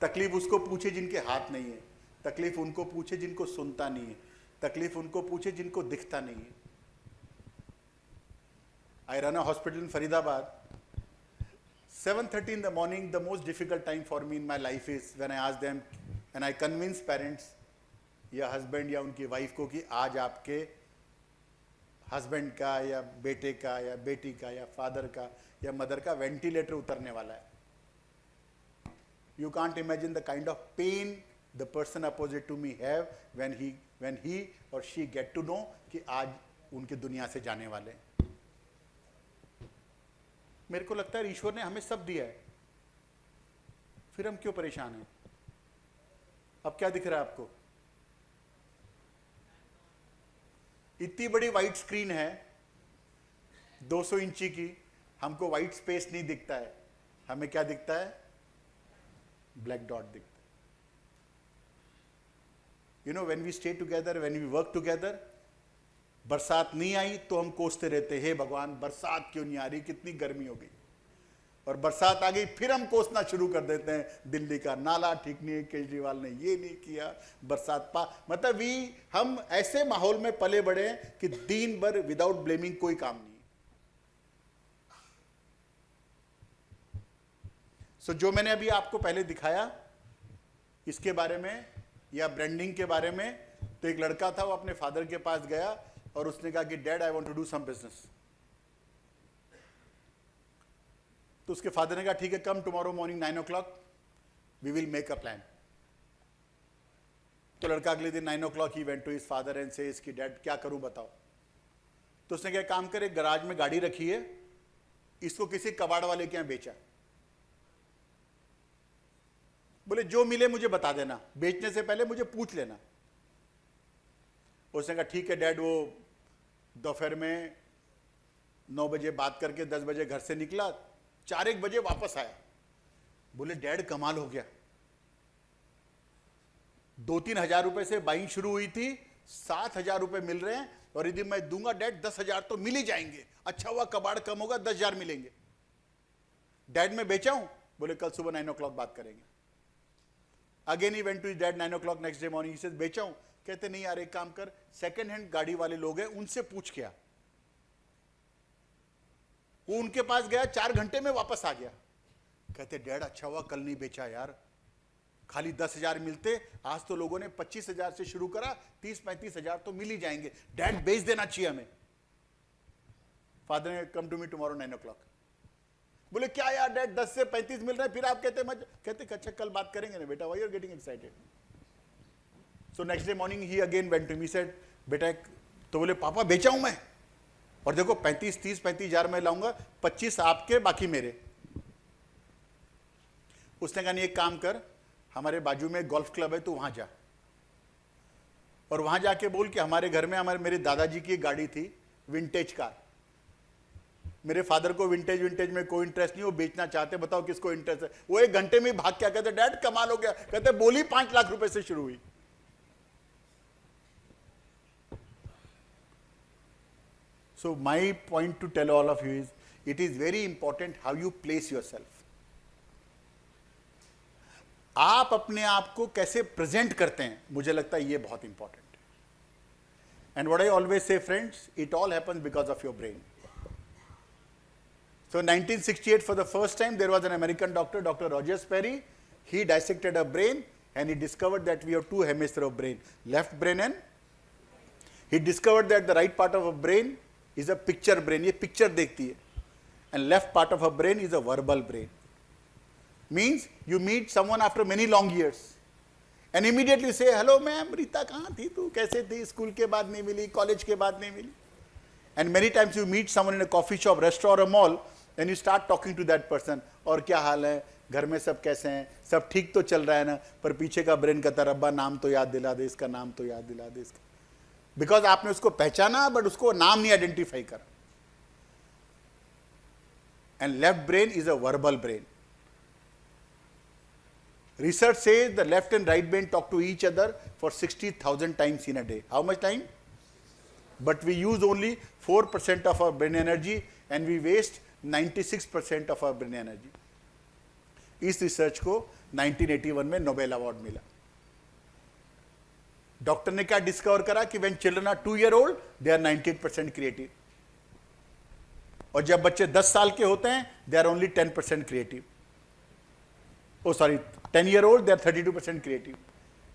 तकलीफ उसको पूछे जिनके हाथ नहीं है, तकलीफ उनको पूछे जिनको सुनता नहीं है, तकलीफ उनको पूछे जिनको दिखता नहीं है। I run a hospital in Faridabad. 7:30 in the morning, the most difficult time for me in my life is when I ask them and I convince parents या हस्बैंड या उनकी वाइफ को कि आज आपके हस्बैंड का या बेटे का या बेटी का या फादर का या मदर का वेंटिलेटर उतरने वाला है। You can't imagine the kind of pain the person opposite to me have when he or she get to know कि आज उनकी दुनिया से जाने वाले हैं। मेरे को लगता है ईश्वर ने हमें सब दिया है, फिर हम क्यों परेशान हैं? अब क्या दिख रहा है आपको? इतनी बड़ी वाइट स्क्रीन है 200 इंची की, हमको वाइट स्पेस नहीं दिखता है, हमें क्या दिखता है? ब्लैक डॉट दिखता है। You know, when we stay together, when we work together, बरसात नहीं आई तो हम कोसते रहते, हे भगवान बरसात क्यों नहीं आ रही, कितनी गर्मी हो गई। और बरसात आ गई फिर हम कोसना शुरू कर देते हैं, दिल्ली का नाला ठीक नहीं है, केजरीवाल ने ये नहीं किया, बरसात मतलब हम ऐसे माहौल में पले बड़े हैं कि दिन भर विदाउट ब्लेमिंग कोई काम नहीं। सो जो मैंने अभी आपको पहले दिखाया इसके बारे में या ब्रांडिंग के बारे में, तो एक लड़का था, वो अपने फादर के पास गया और उसने कहा कि dad I want to do some business. तो उसके फादर ने कहा ठीक है, come tomorrow morning 9 o'clock we will make a plan. तो लड़का अगले दिन 9 o'clock ही went to his father and says कि डैड क्या करूं बताओ। तो उसने क्या काम करे, गराज में गाड़ी रखी है, इसको किसी कबाड़ वाले के यहां बेचा। बोले जो मिले मुझे बता देना, बेचने से पहले मुझे पूछ लेना। उसने कहा ठीक है डैड। वो दोपहर में 9 बजे बात करके 10 बजे घर से निकला, 4-1 बजे वापस आया। बोले डैड कमाल हो गया, 2-3 हजार रुपए से बाइंग शुरू हुई थी, 7,000 रुपए मिल रहे हैं, और यदि मैं दूंगा डैड 10,000 तो मिल ही जाएंगे। अच्छा हुआ कबाड़ कम होगा, 10,000 मिलेंगे। डैड मैं बेचा हूं। बोले कल सुबह 9 o'clock बात करेंगे। Again he went to dad 9 o'clock next day morning, ही बेचा हूं। कहते नहीं यार एक काम कर, सेकंड हैंड गाड़ी वाले लोग हैं उनसे पूछ के आ। वो उनके पास गया, 4 घंटे में वापस आ गया। कहते डैड अच्छा हुआ कल नहीं बेचा यार, खाली 10,000 मिलते, आज तो लोगों ने 25,000 से शुरू करा, 30-35 हजार तो मिल ही जाएंगे। डैड बेच देना चाहिए हमें। फादर ने कम टू मी टुमारो 9 o'clock। बोले क्या यार डैड 10 से 35 मिल रहे हैं, फिर आप कहते अच्छा कल बात करेंगे ना बेटा, why you are getting excited. So next day morning ही again went to me, said बेटा तो बोले पापा बेचा हूं मैं, और देखो 35 हजार मैं लाऊंगा, 25 आपके बाकी मेरे। उसने कहा नहीं एक काम कर, हमारे बाजू में गोल्फ क्लब है तू वहां जा, और वहां जाके बोल कि हमारे घर में मेरे दादाजी की गाड़ी थी विंटेज कार, मेरे फादर को विंटेज में कोई इंटरेस्ट नहीं, वो बेचना चाहते, बताओ किसको इंटरेस्ट है। वो 1 घंटे में भाग क्या कहते डैड कमाल हो गया। कहते बोली 5 लाख रुपए से शुरू हुई। So my point to tell all of you is, it is very important how you place yourself. आप अपने आप को कैसे प्रेजेंट करते हैं, मुझे लगता है ये बहुत इंपॉर्टेंट है। And what I always say friends, it all happens because of your brain. So 1968 for the first time there was an American doctor, Dr. Roger Sperry. He dissected a brain and he discovered that we have 2 hemispheres of brain, left brain and he discovered that the right part of a brain is a picture brain, ये picture देखती है, and left part of a brain is a verbal brain. Means you meet someone after many long years and immediately say hello ma'am, Rita कहाँ थी तू, कैसे थी, स्कूल के बाद नहीं मिली, कॉलेज के बाद नहीं मिली। And many times you meet someone in a coffee shop, restaurant or mall and you start talking to that person, और क्या हाल है, घर में सब कैसे हैं, सब ठीक तो चल रहा है ना, पर पीछे का ब्रेन कहता रब्बा नाम तो याद दिला दे, इसका नाम तो याद दिला दे इसका। बिकॉज आपने उसको पहचाना बट उसको नाम नहीं आइडेंटिफाई करा। And left brain is a verbal brain. Research says the left and right brain talk to each other for 60,000 times in a day. How much time? but we use only 4% of our brain energy and we waste 96% of our brain energy. इस रिसर्च को 1981 में नोबेल अवार्ड मिला. डॉक्टर ने क्या डिस्कवर करा कि when children are 2 years old, they are 98% creative. और जब बच्चे 10 साल के होते हैं, they are only 10% creative. Oh, sorry, 10 years old, they are 32% creative.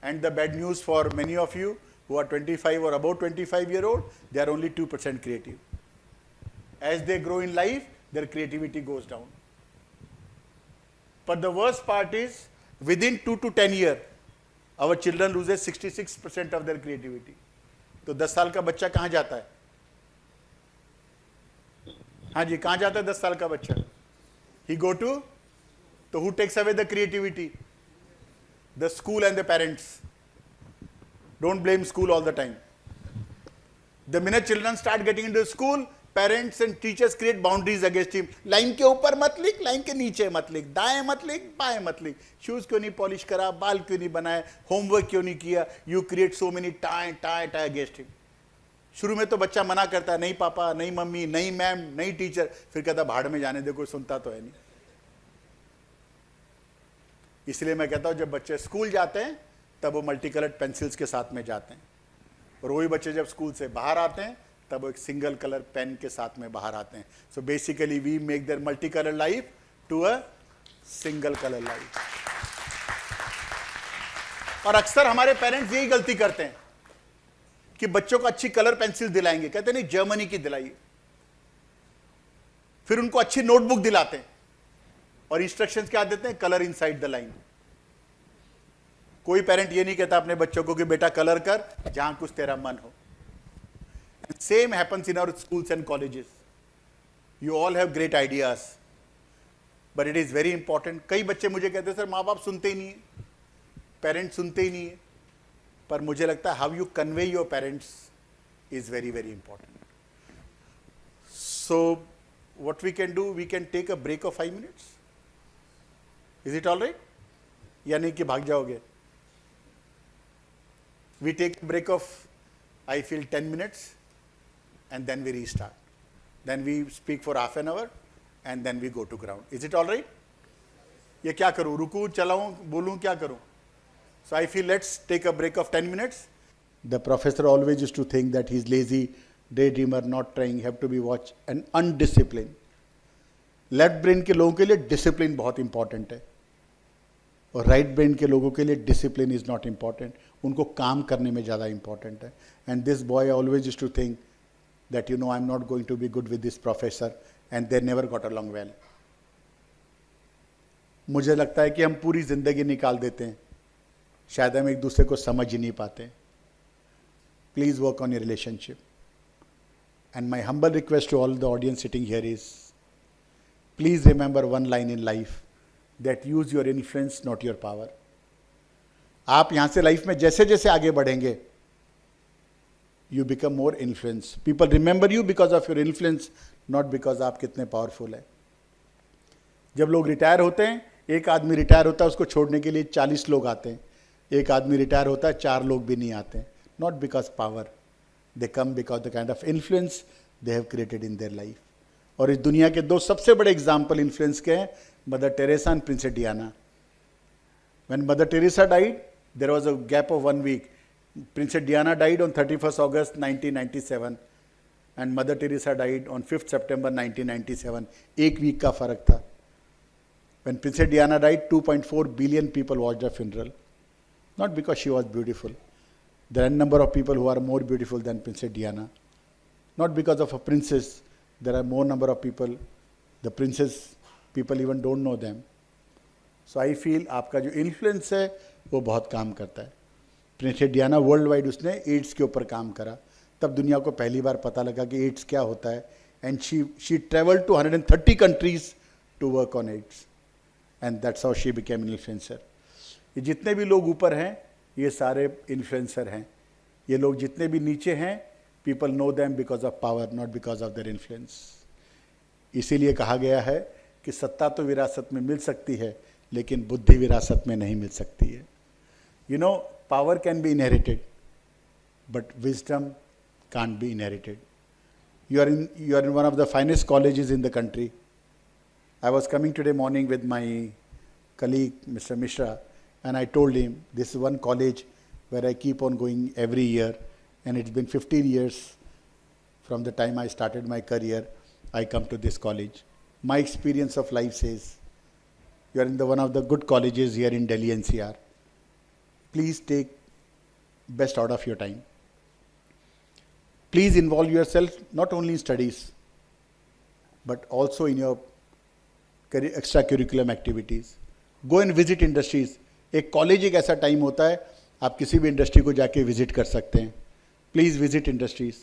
And the bad news for many of you who are 25 or above 25 years old, they are only 2% creative. As they grow in life, their creativity goes down. But the worst part is, within 2 to 10 years, our children loses 66% of their creativity. तो 10 साल का बच्चा कहाँ जाता है? हाँ जी, कहाँ जाता है 10 साल का बच्चा? He go to, तो who takes away the creativity? The school and the parents. Don't blame school all the time. The minute children start getting into school, parents and teachers create boundaries against him. Line के ऊपर मत लिख, लाइन के नीचे मत लिख, दाएं मत लिख, बाएं मत लिख, शूज क्यों नहीं पॉलिश करा, बाल क्यों नहीं बनाए, होमवर्क क्यों नहीं किया. You create so many tie against him. शुरू में तो बच्चा मना करता है, नहीं पापा, नहीं मम्मी, नहीं मैम, नहीं टीचर, फिर कहता भाड़ में जाने दे, कोई सुनता तो है नहीं. इसलिए मैं कहता हूं जब बच्चे स्कूल जाते हैं तब वो मल्टी कलर्ड पेंसिल्स के साथ में जाते हैं, और वही बच्चे जब स्कूल से बाहर आते हैं तब वो एक सिंगल कलर पेन के साथ में बाहर आते हैं. So basically we make their multi colour life to a single colour life. और अक्सर हमारे पेरेंट्स यही गलती करते हैं कि बच्चों को अच्छी कलर पेंसिल दिलाएंगे, कहते नहीं जर्मनी की दिलाइए, फिर उनको अच्छी नोटबुक दिलाते हैं और इंस्ट्रक्शंस क्या देते हैं, कलर इनसाइड द लाइन. कोई पेरेंट ये नहीं कहता अपने बच्चों को कि बेटा कलर कर जहां कुछ तेरा मन हो. Same happens in our schools and colleges. You all have great ideas, but it is very important. कई बच्चे मुझे कहते हैं सर माँ बाप सुनते ही नहीं है, पेरेंट्स सुनते ही नहीं है, पर मुझे लगता है how you convey your parents is very very important. So what we can do, we can take a break of 5 minutes. Is it all right? या नहीं कि भाग जाओगे? We take a break of, I feel 10 minutes and then we restart. Then we speak for half an hour and then we go to ground. Is it all right? ये क्या करूँ? रुकूँ, चलाऊँ, बोलूँ, क्या करूँ? So I feel let's take a break of 10 minutes. The professor always used to think that he's lazy, daydreamer, not trying, have to be watched and undisciplined. Left brain के लोगों के लिए डिसिप्लिन बहुत इंपॉर्टेंट है, और राइट ब्रेन के लोगों के लिए डिसिप्लिन इज नॉट इंपॉर्टेंट. उनको काम करने में ज़्यादा इंपॉर्टेंट है. And this boy always used to think that you know I am not going to be good with this professor, and they never got along well. मुझे लगता है कि हम पूरी जिंदगी निकाल देते हैं, शायद हम एक दूसरे को समझ ही नहीं पाते. Please work on your relationship. And my humble request to all the audience sitting here is, please remember one line in life, that use your influence, not your power. आप यहाँ से लाइफ में जैसे जैसे आगे बढ़ेंगे, you become more influence. People remember you because of your influence, not because आप कितने पावरफुल है. जब लोग रिटायर होते हैं, एक आदमी रिटायर होता है, उसको छोड़ने के लिए 40 लोग आते हैं. एक आदमी रिटायर होता है, 4 लोग भी नहीं आते. Not because power. They come because the kind of influence they have created in their life. और इस दुनिया के 2 सबसे बड़े एग्जाम्पल इन्फ्लुएंस के हैं, mother Teresa and princess Diana. When Mother Teresa died, there was a gap of 1 week. Princess Diana died on 31st August 1997 and Mother Teresa died on 5th September 1997. 1 week का फर्क था. When Princess Diana died, 2.4 billion people watched her funeral. Not because she was beautiful. There are a number of people who are more beautiful than Princess Diana. Not because of a princess. There are more number of people. The princess, people even don't know them. So I feel आपका जो इन्फ्लुएंस है वो बहुत काम करता है. प्रिंसेस डियाना वर्ल्ड वाइड उसने एड्स के ऊपर काम करा, तब दुनिया को पहली बार पता लगा कि एड्स क्या होता है. And she travelled to 130 countries to work on AIDS, and that's how she became an influencer. ये जितने भी लोग ऊपर हैं ये सारे इन्फ्लुएंसर हैं. ये लोग जितने भी नीचे हैं, people know them because of power, not because of their influence. इसीलिए कहा गया है कि सत्ता तो विरासत में मिल सकती है, लेकिन बुद्धि विरासत में नहीं मिल सकती है. You no, power can be inherited, but wisdom can't be inherited. You are in one of the finest colleges in the country. I was coming today morning with my colleague, Mr. Mishra, and I told him, this is one college where I keep on going every year, and it's been 15 years from the time I started my career, I come to this college. My experience of life says, you are in one of the good colleges here in Delhi NCR. Please take best out of your time. Please involve yourself not only in studies, but also in your extracurricular activities. Go and visit industries. एक कॉलेज एक ऐसा टाइम होता है आप किसी भी इंडस्ट्री को जाके विजिट कर सकते हैं. Please visit industries.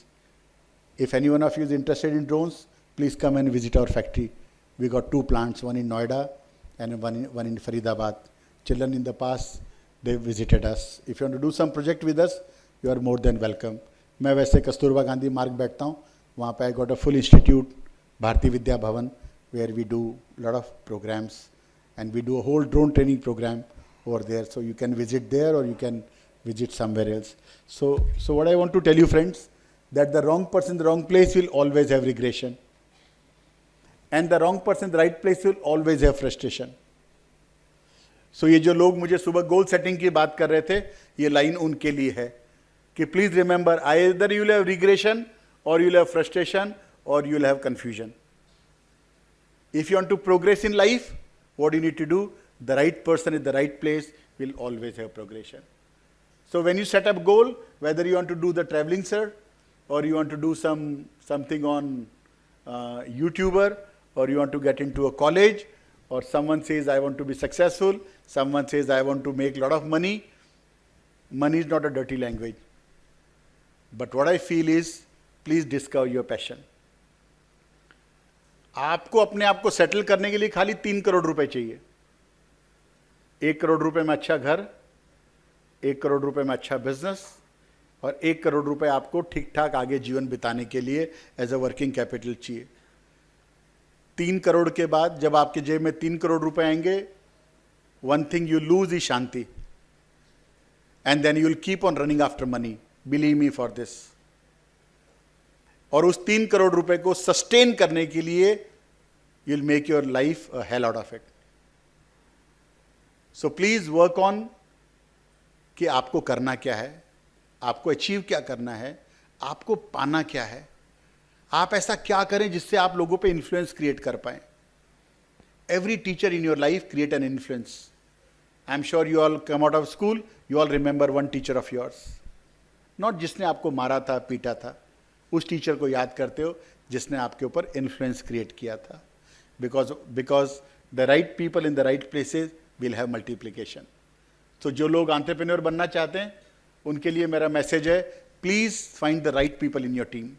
If any one of you is interested in drones, please come and visit our factory. We got 2 plants, one in Noida and one in Faridabad. Children in the past, they visited us. If you want to do some project with us, you are more than welcome. मैं वैसे कस्तूरबा गांधी मार्ग बैठता हूँ, वहाँ पे I got a full institute, Bharati Vidya Bhavan, where we do a lot of programs and we do a whole drone training program over there. So you can visit there or you can visit somewhere else. So what I want to tell you, friends, that the wrong person in the wrong place will always have regression. And the wrong person in the right place will always have frustration. So ये जो लोग मुझे सुबह गोल सेटिंग की बात कर रहे थे, ये लाइन उनके लिए है कि please remember, either you will have regression or you will have frustration or you will have confusion. If you want to progress in life, what you need to do, the right person at the right place will always have progression. So when you set up goal, whether you want to do the traveling sir, or you want to do something on YouTuber, or you want to get into a college, or someone says I want to be successful, someone says I want to make a lot of money. Money is not a dirty language. But what I feel is, please discover your passion. आपको अपने आप को सेटल करने के लिए खाली 3 करोड़ रुपए चाहिए. 1 करोड़ रुपए में अच्छा घर, 1 करोड़ रुपए में अच्छा बिजनेस, और 1 करोड़ रुपए आपको ठीक ठाक आगे जीवन बिताने के लिए एज अ वर्किंग कैपिटल चाहिए. 3 करोड़ के बाद जब आपके जेब में 3 करोड़ रुपए आएंगे, one thing you lose is शांति, and then you will keep on running after money. Believe me for this. और उस 3 करोड़ रुपए को सस्टेन करने के लिए you will make your life a hell out of it. So please work on कि आपको करना क्या है, आपको अचीव क्या करना है, आपको पाना क्या है, आप ऐसा क्या करें जिससे आप लोगों पे इन्फ्लुएंस क्रिएट कर पाए. Every teacher in your life create an influence. I am sure you all come out of school, you all remember one teacher of yours. Not जिसने आपको मारा था, पीटा था, उस टीचर को याद करते हो जिसने आपके ऊपर इन्फ्लुएंस क्रिएट किया था. Because the right people in the right places will have multiplication. तो जो लोग एंटरप्रेन्योर बनना चाहते हैं उनके लिए मेरा मैसेज है, please find the right people in your team.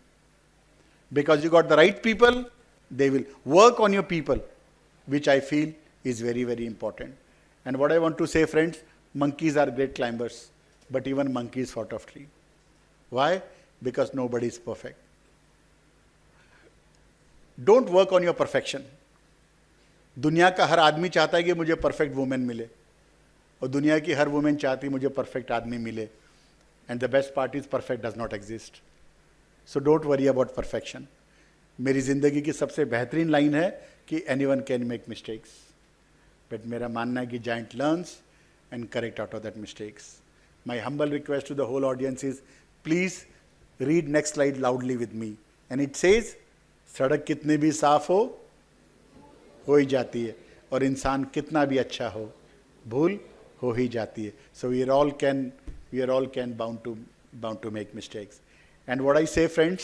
Because you got the right people, they will work on your people, which I feel is very very important. And what I want to say friends, monkeys are great climbers, but even monkeys fall off tree. Why? Because nobody is perfect. Don't work on your perfection. दुनिया का हर आदमी चाहता है कि मुझे परफेक्ट वुमेन मिले, और दुनिया की हर वुमेन चाहती है मुझे परफेक्ट आदमी मिले. And the best part is perfect does not exist. So don't worry about perfection. मेरी जिंदगी की सबसे बेहतरीन लाइन है कि anyone can make mistakes, but मेरा मानना है कि giant learns and correct out of that mistakes. My humble request to the whole audience is, please read next slide loudly with me. And it says, सड़क कितनी भी साफ हो ही जाती है, और इंसान कितना भी अच्छा हो, भूल हो ही जाती है. So we are all bound to make mistakes. And what I say friends,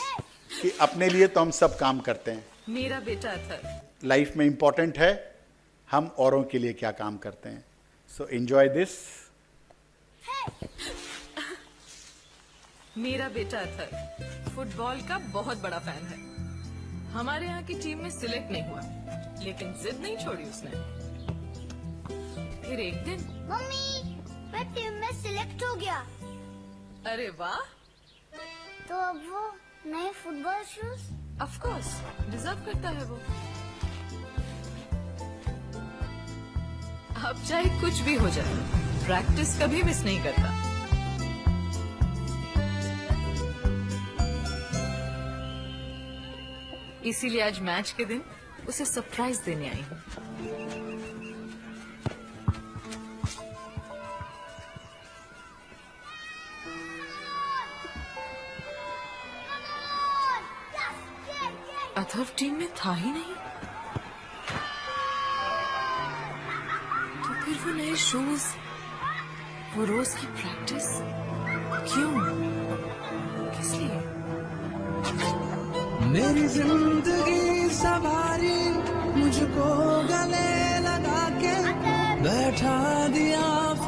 कि अपने लिए तो हम सब काम करते हैं. मेरा बेटा था. लाइफ में इंपॉर्टेंट है हम औरों के लिए क्या काम करते हैं. So enjoy this. मेरा बेटा था फुटबॉल का बहुत बड़ा फैन है. हमारे यहाँ की टीम में सिलेक्ट नहीं हुआ, लेकिन जिद नहीं छोड़ी उसने. फिर एक दिन, मम्मी मैं टीम में सिलेक्ट हो गया. अरे वाह. तो अब वो नए football shoes? Of course deserve करता है वो. अब चाहे कुछ भी हो जाए, प्रैक्टिस कभी मिस नहीं करता. इसीलिए आज मैच के दिन उसे सरप्राइज देने आई हूँ। अथर्व टीम में था ही नहीं, तो फिर वो नए शूज, वो रोज की प्रैक्टिस, क्यों, किस लिए? मेरी जिंदगी सवारी मुझको गले लगा के बैठा दिया।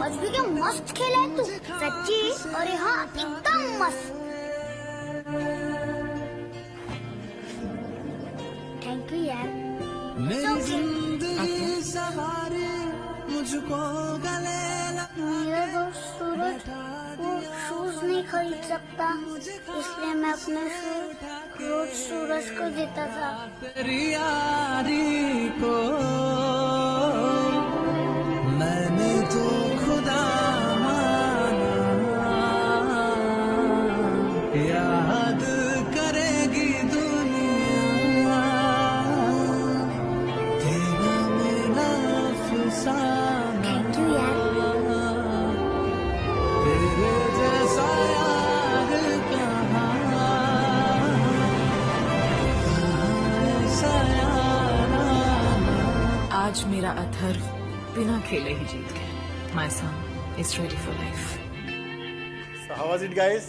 आज भी क्या मस्त खेला है तू, सच्ची। अरे हाँ, एकदम मस्त। थैंक यू यार। मेरी जिंदगी सवारी मुझको गले लगा। मेरा दोस्त सूरज वो शूज नहीं खरीद सकता, इसलिए मैं अपने शूज रोज सूरज को देता था। तेरी यारी को मैंने तो खुदा माना, याद करेगी दुनिया तेरा मेरा अफसाना। थैंक यू यार। तेरे जैसा यार कहाँ, ऐसा यार आना। आज मेरा अथर्व बिना खेले ही जीत गया। My son is ready for life. So how was it, guys?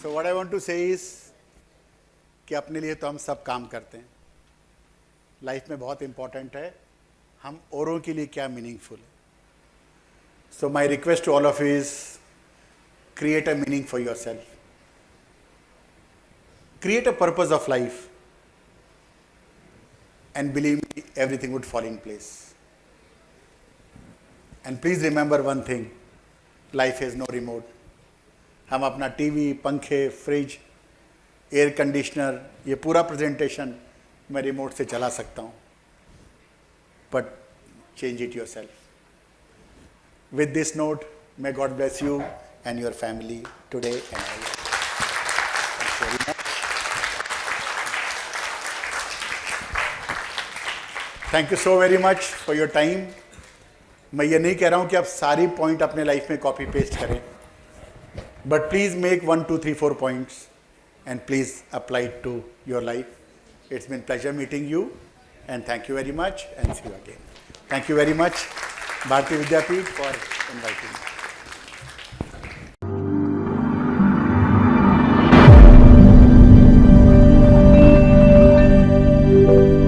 So what I want to say is कि अपने लिए तो हम सब काम करते हैं, लाइफ में बहुत इंपॉर्टेंट है हम औरों के लिए क्या मीनिंगफुल है. So my request to all of is create a meaning for yourself, create a purpose of life, and believe me, everything would fall in place. And please remember one thing, life has no remote. हम अपना टीवी, पंखे, फ्रिज, एयर कंडीशनर, ये पूरा प्रेजेंटेशन मैं रिमोट से चला सकता हूँ, but change it yourself. With this note, may God bless you and your family today and always. Thank you very much. Thank you so very much for your time. मैं ये नहीं कह रहा हूँ कि आप सारी पॉइंट अपने लाइफ में कॉपी पेस्ट करें, but please make 1, 2, 3, 4 points and please apply to your life. It's been pleasure meeting you and thank you very much and see you again. Thank you very much Bharati Vidyapeeth for inviting me.